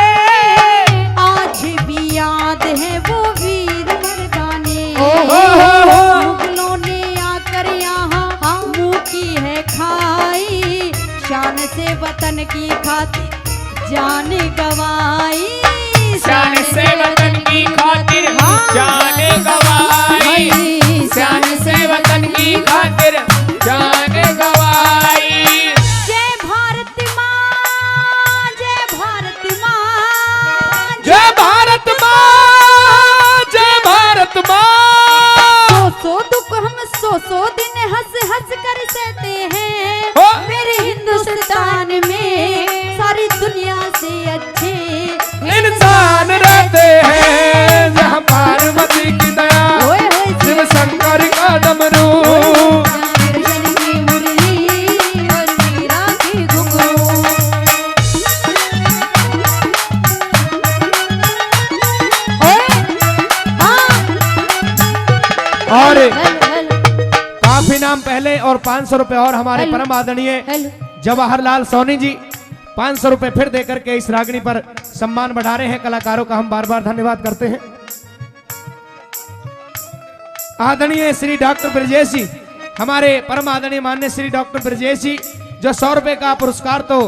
आज भी याद है वो वीर मर्दाने। मुगलों ने आकर यहाँ मुँह की है खाई, शान से वतन की खातिर जान गवाई। शान से वतन की खातिर जान गवाई, शान से वतन की खातिर जान गवाई। जय भारत माँ, जय भारत माँ, जय भारत माँ, जय भारत माँ। सो दुख हम सो दिन हंस हंस कर सहते हैं। हो। मेरे हिंदुस्तान में सारी दुनिया से अच्छे इंसान रहते हैं, जहाँ पार्वती की दया, ओए होए शिव शंकर का डमरू, कृष्ण की मुरली और मीरा की घुंघरू। ओए, हाँ, और हेलो, काफी नाम पहले और 500 रुपए और हमारे हेलो। परम आदरणीय हेलो। जवाहरलाल सोनी जी 500 रुपए फिर देकर के इस रागनी पर सम्मान बढ़ा रहे हैं। कलाकारों का हम बार बार धन्यवाद करते हैं। आदरणीय श्री डॉक्टर ब्रजेश जी, हमारे परम आदरणीय माननीय श्री डॉक्टर ब्रजेश जी जो 100 रुपए का पुरस्कार तो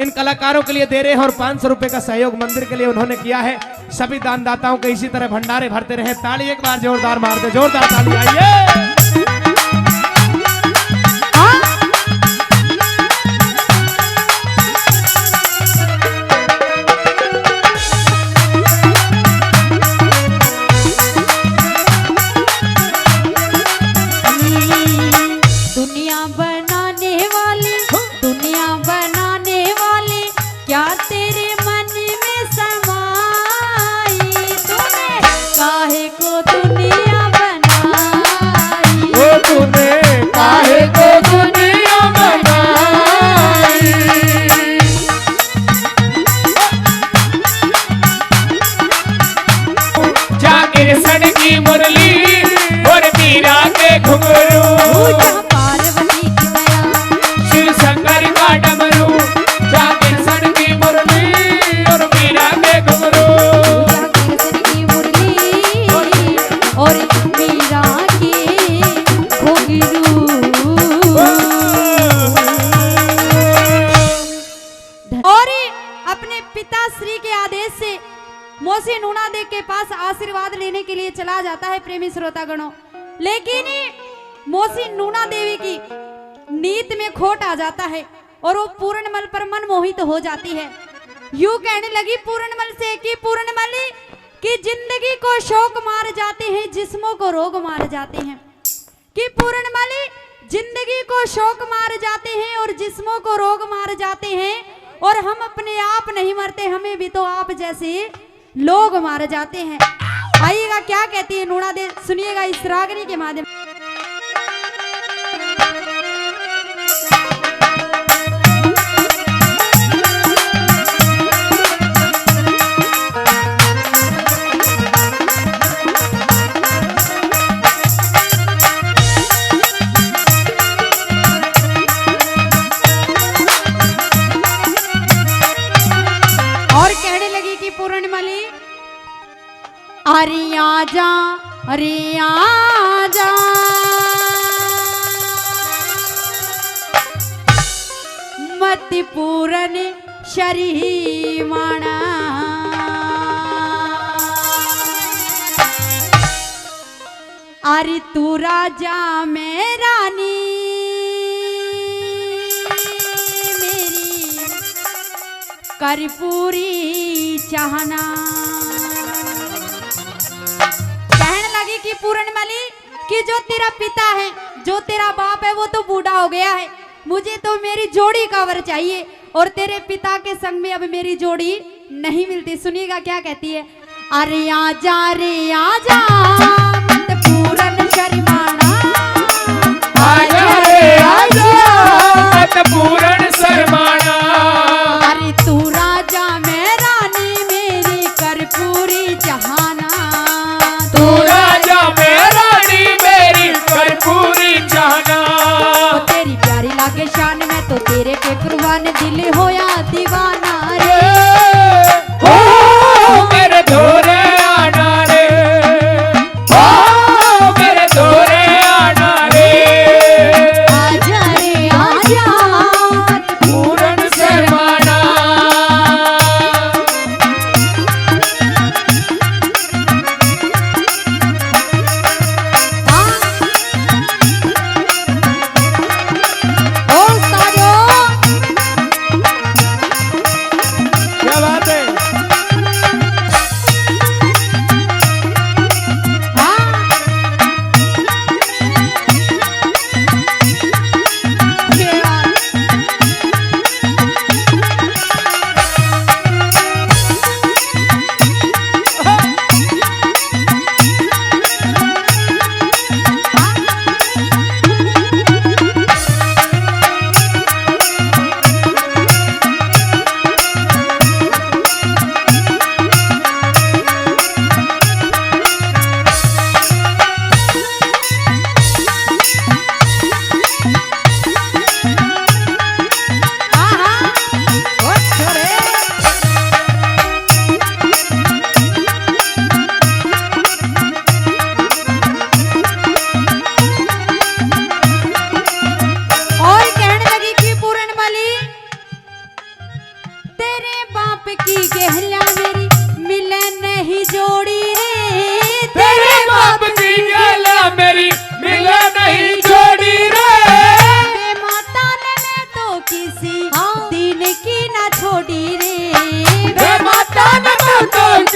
इन कलाकारों के लिए दे रहे हैं और 500 रुपए का सहयोग मंदिर के लिए उन्होंने किया है। सभी दानदाताओं के इसी तरह भंडारे भरते रहे। ताली एक बार जोरदार मार दे, जोरदार ताली आइए। दुनिया बनाने वाले क्या तेरे मन में समाई। तूने काहे को दुनिया बनाई, वो तूने काहे को दुनिया बनाई। जाकिर सन की मुरली और मीरा के घुंघरू, जहाँ पार्वती की दया, शिव शंकर का डमरू, जाकिर सन की मुरली और मीरा के घुंघरू। जहाँ कृष्ण की मुरली और मीरा की घुंघरू। और अपने पिता श्री के आदेश से मोसी नूना देव के पास आशीर्वाद लेने के लिए चला जाता है प्रेमी श्रोतागणों। लेकिन मोसी नूना देवी की नीत में खोट आ जाता है और वो पूर्णमल पर मन मोहित हो जाती है। यूं कहने लगी पूर्णमल से कि पूर्णमल की जिंदगी को शौक मार जाते हैं, जिस्मों को रोग मार जाते हैं। कि पूर्णमल जिंदगी को शौक मार जाते हैं और जिस्मों को रोग मार जाते हैं, और हम अपने आप नहीं मरते, हमें भी तो आप जैसे लोग मार जाते हैं। आइएगा क्या कहती है नूना देव, सुनिएगा इस रागनी के माध्यम। और कहने लगी कि पूर्णिमली अरे आजा, अरे आजा, मत पूरन शरीमाना। अरे तू राजा मैं रानी, मेरी कर्पूरी चाहना। कहने कि जो तेरा पिता है, जो तेरा बाप है, वो तो बूढ़ा हो गया है, मुझे तो मेरी जोड़ी का वर चाहिए और तेरे पिता के संग में अब मेरी जोड़ी नहीं मिलती। सुनिएगा क्या कहती है। अरे आजा रे आजा मत पूरन शर्माना, आजा रे आजा मत पूरन शर्माना। अरे तू राजा मैं रानी मेरी कर्पूरी जहाना, तू राजा मैं रानी मेरी कर्पूरी जहाना। तेरी प्यारी लागे शान में तो तेरे पे कुर्बान दिल होया दीवाना रे। ओ मेरे धोरे आना रे, ओ मेरे धोरे आना रे। आजा रे आजा मत पूरन शर्माना। ओ साजो क्या बात है।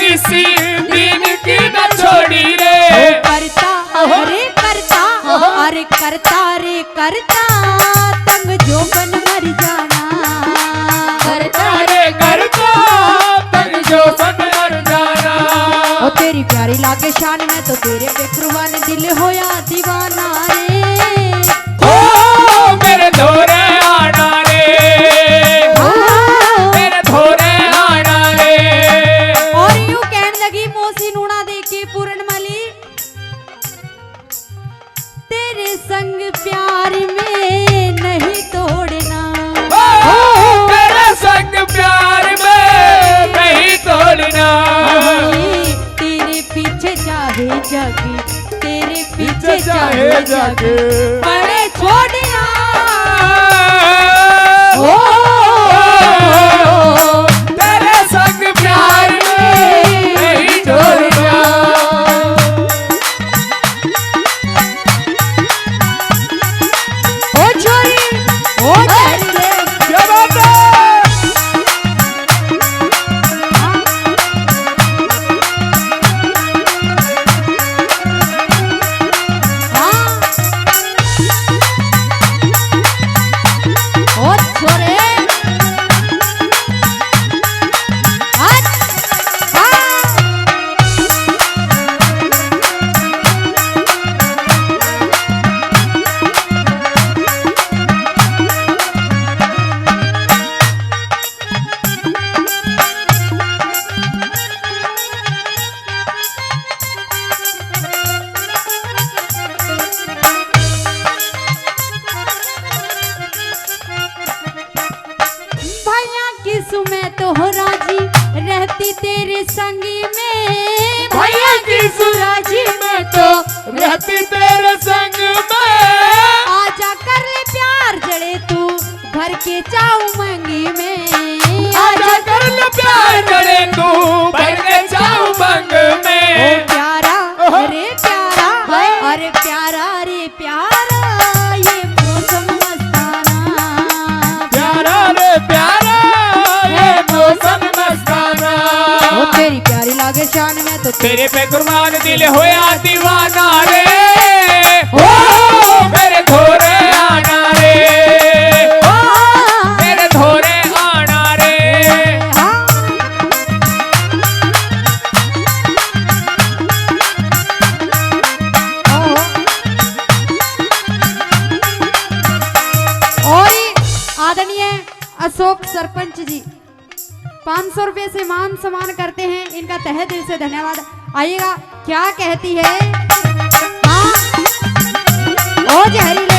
किसी दिन की न छोड़ी रे। करता अरे करता अरे करता रे करता तंग जो बन मर जाना, करता रे करता तंग जो बन मर जाना। ओ तेरी प्यारी लागे शान में तो तेरे पे कुर्बान दिल होया दीवाना रे। ओ मेरे धोरे आना रे, मेरे धोरे आना रे। और यूं कहने लगी मौसी नूना दे के पूर्णमाली, तेरे संग प्यार में नहीं तोड़ना, तेरे संग प्यार में नहीं तोड़ना। तेरे पीछे चाहे जाके, तेरे पीछे चाहे जाके अरे छोड़ना। ओ तेरे संग प्यार में नहीं तोड़ना। ओ छोरी ओ छोरी क्या बात है। ओ छोरे मैं तो राजी रहती तेरे संगी में, भैया की सुराजी में तो रहती तेरे संग में। आजा कर ले प्यार जड़े तू भर के चाऊ मंगी में, आजा कर ले प्यार जड़े तू भर के चाऊ मंग में। ओ प्यारा अरे प्यारा अरे प्यारा रे प्यारा ये मौसम मस्ताना, प्यारा रे प्यारा ये मौसम मस्ताना। ओ तेरी प्यारी लागे शान में तो तेरे पे कुर्बान दिल होया दीवाना रे। ओ मेरे धोरे आना रे, मेरे धोरे आना रे। और आदरणीय अशोक सरपंच जी 500 रुपए से मान सम्मान करते हैं, इनका तहे दिल से धन्यवाद। आइएगा क्या कहती है। हाँ ओ जहरीले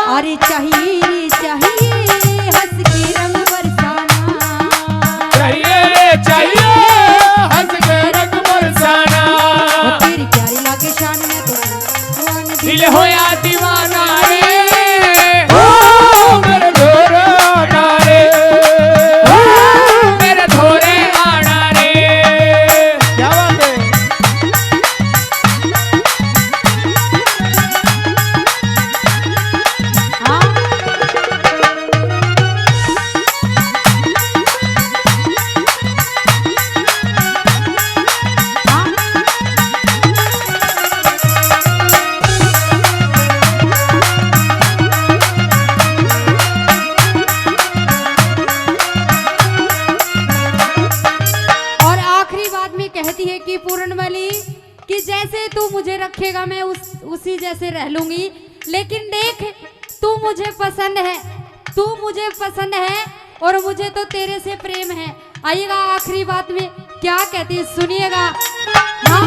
अरे चाहिए चाहिए हंस के रंग बरसाना, चाहिए हंस के रंग बरसाना। तेरी प्यारी लागे शान में तो दिल होया दीवाना रे, ओ मेरे धोरे आना रे, ओ मेरे धोरे आना रे। क्या बात है। कि जैसे तू मुझे रखेगा मैं उसी जैसे रह लूंगी, लेकिन देख तू मुझे पसंद है, तू मुझे पसंद है और मुझे तो तेरे से प्रेम है। आइएगा आखिरी बात में क्या कहती है सुनिएगा। हाँ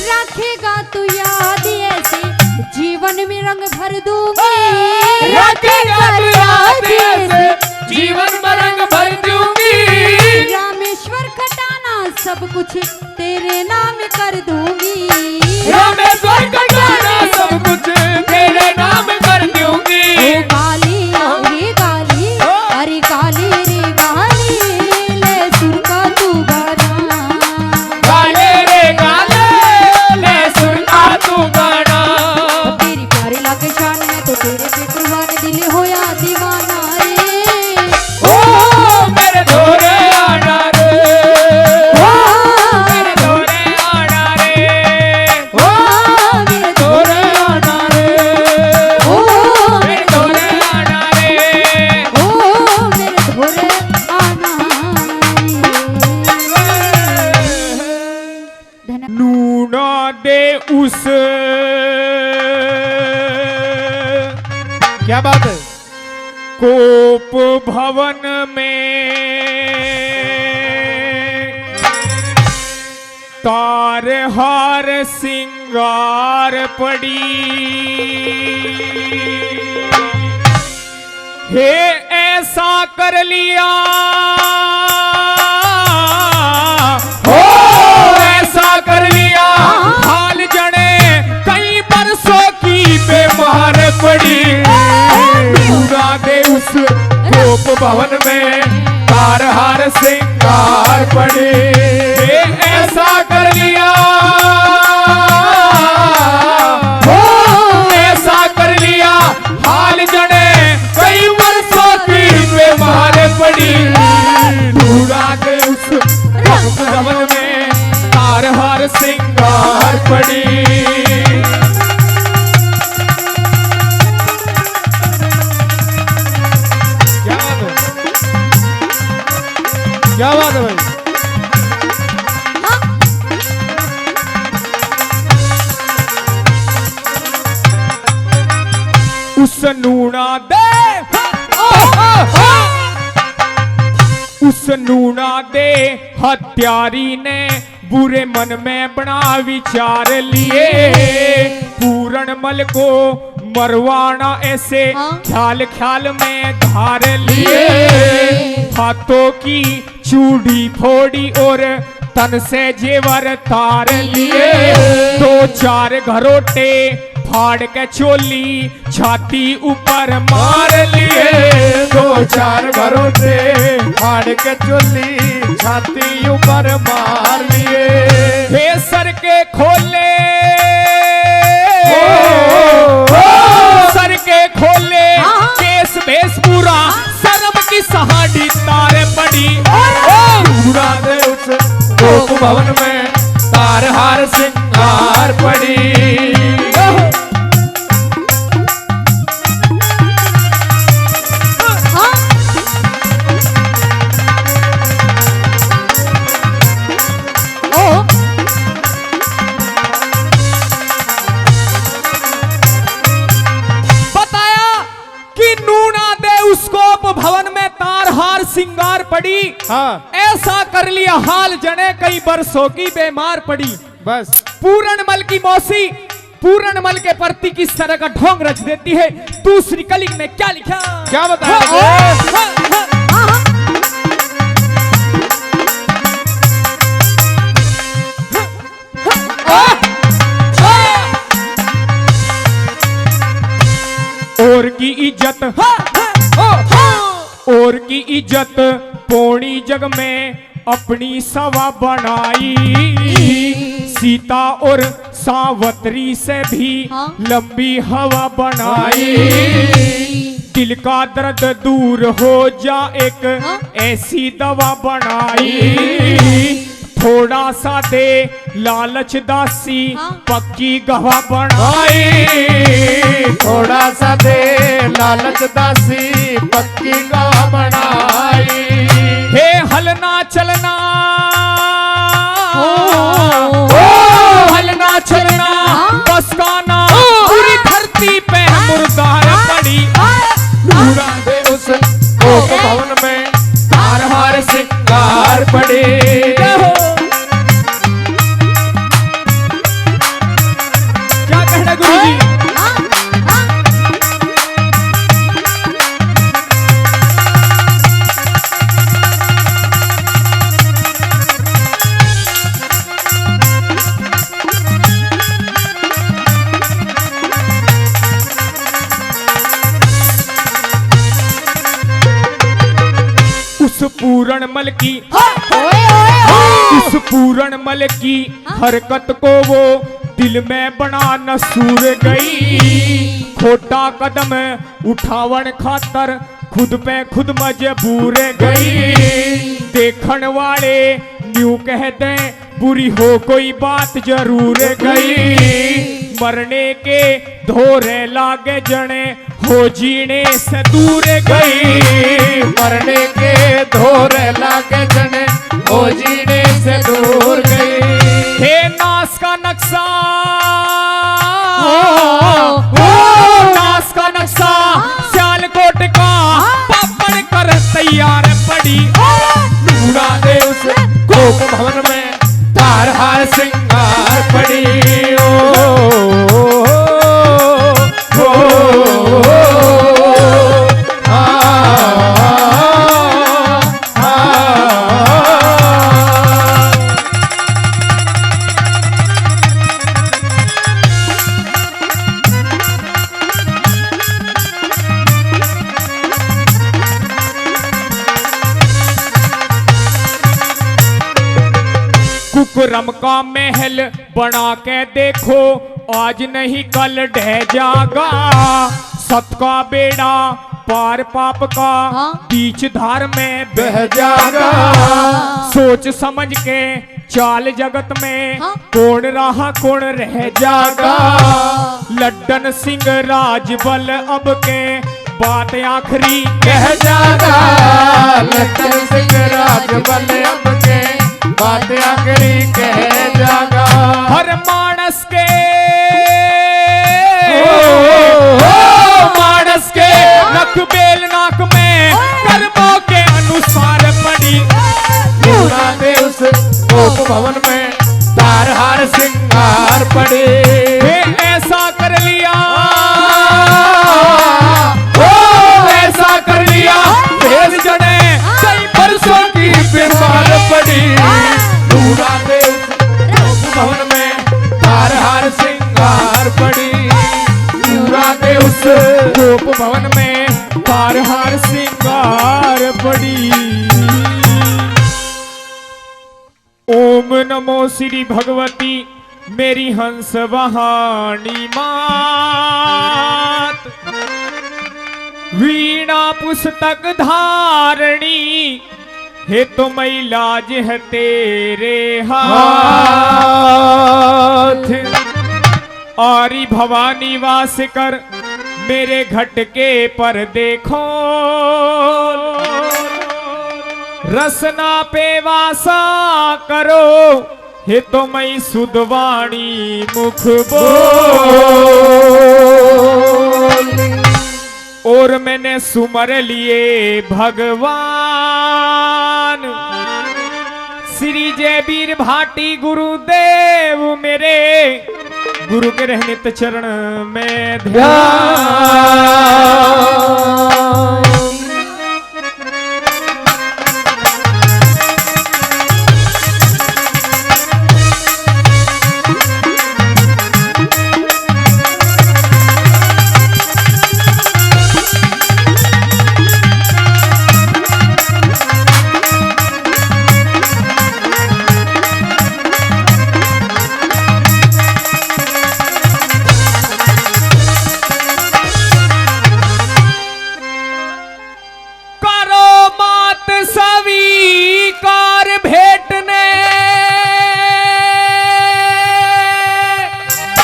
रखेगा तू याद ऐसे जीवन में रंग भर दूंगी, रखेगा तू याद ऐसे जीवन में रंग भर दूंगी। रामेश्वर खटाना सब कुछ तेरे नाम कर दूंगी, रामेश्वर खटाना सब कुछ तेरे नाम कर दूंगी। ओ गाली रे गाली, अरे गाली रे गाली ले सुर का तू गाना, गाले रे गाले ले सुर का तू गाना। तेरी प्यारी लागे शान में तो तेरे पे कुर्बान दिल होया दीवाना रे, ओ मेरे धोरे आना रे, ओ मेरे धोरे आना रे, ओ मेरे धोरे आना रे, ओ मेरे धोरे आना रे, ओ मेरे धोरे आना रे। नूना दे उस क्या बात है कोप भवन में तार हार सिंगार पड़ी, हे ऐसा कर लिया हो ऐसा कर लिया हाल जने कई बरसों की बीमार पड़ी पूरा दे उस गोप भवन में तार हार सिंगार पड़े ऐसा कर लिया हो ऐसा कर लिया हाल जने कई वर्षों की बीमार पड़ी पूरा दे उस गोप भवन में तार हार सिंगार पड़ी क्या बात है भाई? उस नूना दे उस नूना दे हत्यारी ने बुरे मन में बना विचार लिए पूरणमल को मरवाना ऐसे ख्याल ख्याल में धार लिए हाथों की चूड़ी फोड़ी और तन से जेवर तार लिए दो चार घरोटे फाड़ के चोली छाती ऊपर मार लिए दो चार घरों से फाड़ के चोली छाती ऊपर मार लिए हे सर के खोले सर के खोले केस भेस पूरा शर्म की सहाड़ी तार पड़ी पूरा दे उस गोप भवन में तार हार सिंगार पड़ी भवन में तार हार सिंगार पड़ी हाँ ऐसा कर लिया हाल जने कई बरसों की बीमार पड़ी बस पूरणमल की मौसी पूरणमल के प्रति किस तरह का ढोंग रच देती है दूसरी कली में क्या लिखा क्या बताया और की इज्जत और की इज्जत पौनी जग में अपनी सवा बनाई सीता और सावत्री से भी लंबी हवा बनाई दिल का दर्द दूर हो जा एक ऐसी दवा बनाई थोड़ा सा दे लालच दासी पक्की गवा बनाई थोड़ा सा दे लालच दासी पक्की गवा बनाई हे हलना चलना हलना चलना बस का ना पूरी धरती पे मुर्दार पड़ी पूरा दे उस गोप भवन में तार हार सिंगार पड़े क्या कहना गुरुजी उस पूरणमल की उस पूरणमल की हरकत को वो दिल में बना नसूर गई खोटा कदम उठावन खातर खुद पे खुद मजबूर गई देखन वाले न्यू कह दे बुरी हो कोई बात जरूर गई मरने के धोरे लागे जने हो जीने से दूर गई मरने के धोरे लागे जने हो जीने से दूर गई हे नास का नक्शा नास का नक्शा सियालकोट का पापड़ कर तैयार पड़ी पूरा दे उस गोप भवन में तार हार सिंगार पड़ी ओ कुकरम का महल बना के देखो, आज नहीं कल ढह जागा। सत का बेड़ा पार पाप का, हाँ? बीच धार में बह जागा। सोच समझ के चाल जगत में, हाँ? कौन रहा कौन रह जागा। लड्डन सिंह राजबल अब के बात आखिरी कह जागा। लखन सिंह राजबल अब के बात आखिरी कह जागा। हर मानस के मानस के नख बेल नाक में कर्मों के अनुसार पड़ी। पूरा दे उस गोप भवन में तार हार सिंगार पड़े। ऐसा कर लिया, ऐसा कर लिया भेद जने कई बरसों की बीमार पड़ी। पूरा दे उस गोप भवन में तार हार सिंगार पड़ी। पूरा दे उस गोप भवन में तार हार सिंगार पड़ी। ओम नमो श्री भगवती मेरी हंस वहानी मात। वीणा पुस्तक धारणी हे तो मैं लाज है तेरे हाथ। आरी भवानी वास कर मेरे घटके पर देखो। रसना पे वासा करो हे तो मैं सुदवाणी मुख बोल। और मैंने सुमर लिए भगवान श्री जयवीर भाटी गुरुदेव मेरे। गुरु के रहने तो चरण में ध्यान।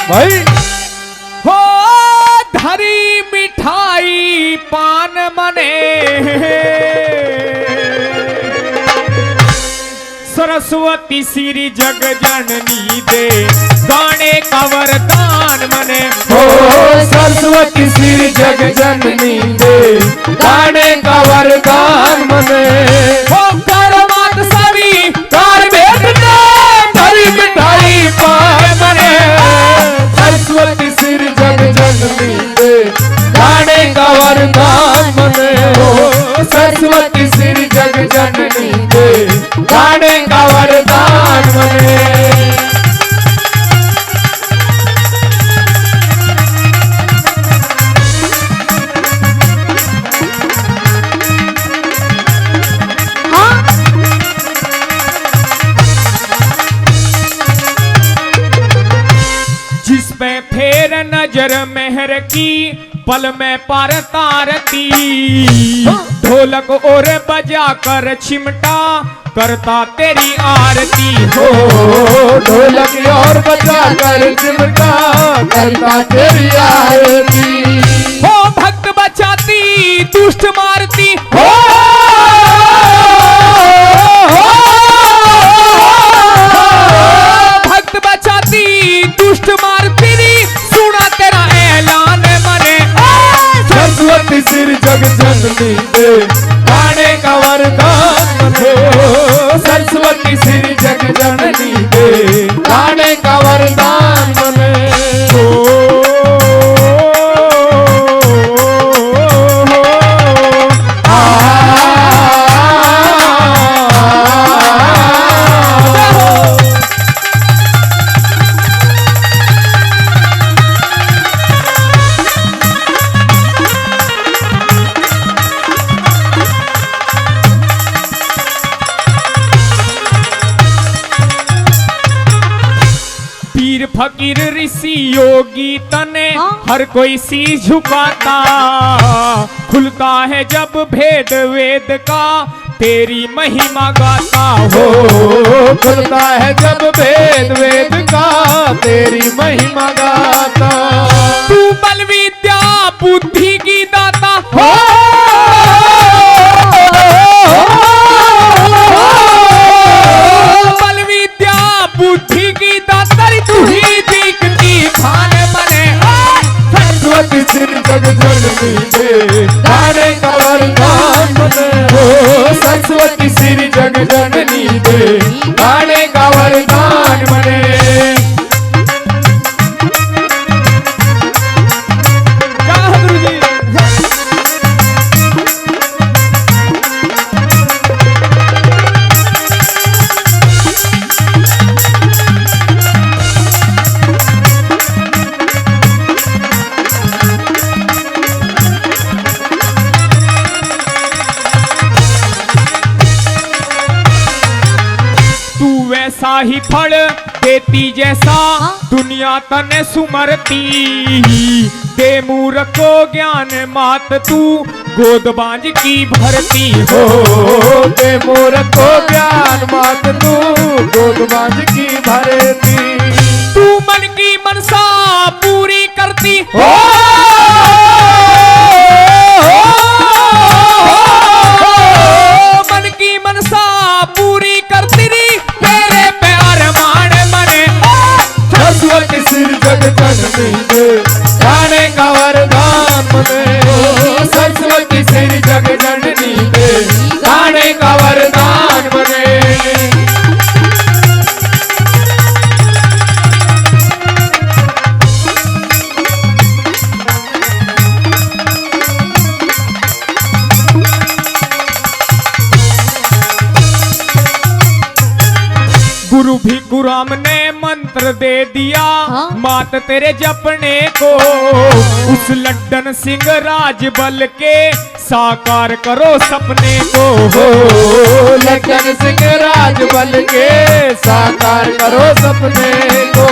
भाई हो धरी मिठाई पान मने। सरस्वती श्री जग जननी दे गाने का वरदान मने। हो सरस्वती श्री जग जननी दे गाने का वरदान मने। हो करमात सभी कार भेटने धरी मिठाई पान मने। सरस्वती श्री जग जननी दे गाने का वरदान मने। हो सरस्वती श्री जग जननी दे गाने का वरदान मने। जिस पे फेर नजर मेहर की पल में पार तारती। ढोलक और बजा कर चिमटा करता तेरी आरती। हो ढोलक और बजा कर चिमटा करता तेरी आरती। हो भक्त बचाती दुष्ट मारती। हो भक्त बचाती दुष्ट मारती। सुना तेरा ऐलान मने। सरस्वती श्री जग जननी दे गाने का वरदान मने। सरस्वती श्री जग जननी दे गाने का वरदान मने। ऋषि योगी तने हर कोई सी झुकाता, खुलता है जब भेद वेद का तेरी महिमा गाता हो। खुलता है जब भेद वेद का तेरी महिमा गाता। तू बल विद्या बुद्धि की दाता हो, बल विद्या बुद्धि की दाता तू ही दिखती खान बने। सरस्वती सिर जग जननी दे गाने का वरदान बने हो। सरस्वती सिर जग जननी दे गाने का वरदान बने। वैसा ही फल देती जैसा दुनिया तने सुमरती, दे मूर्ख को ज्ञान मात तू गोदबांज की भरती हो। दे मूर्ख को ज्ञान मात तू गोदबांज की भरती। तू मन की मनसा पूरी करती हो, मन की मनसा पूरी करती तेरे प्यार मान मने। सरस्वती सिर जग जननी दे गाने का वरदान बने। सरस्वती सिर जग जननी दे गाने का वरदान बने। गुरु भी गुराम ने मंत्र दे दिया मात तेरे जपने को, उस लड्डन सिंह राज बल के साकार करो सपने को। हो लड्डन सिंह राज बल के साकार करो सपने को।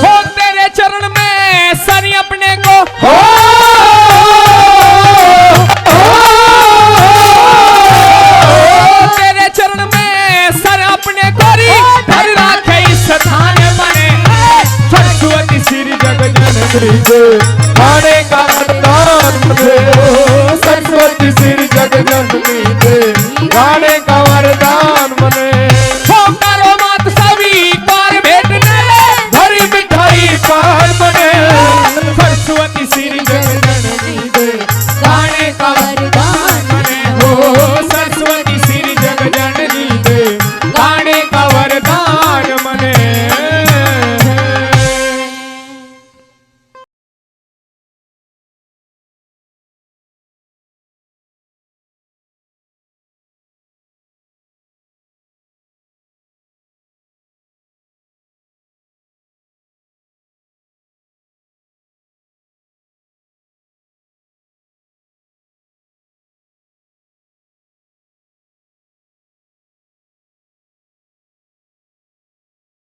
हो तेरे चरण में सरी अपने को, हो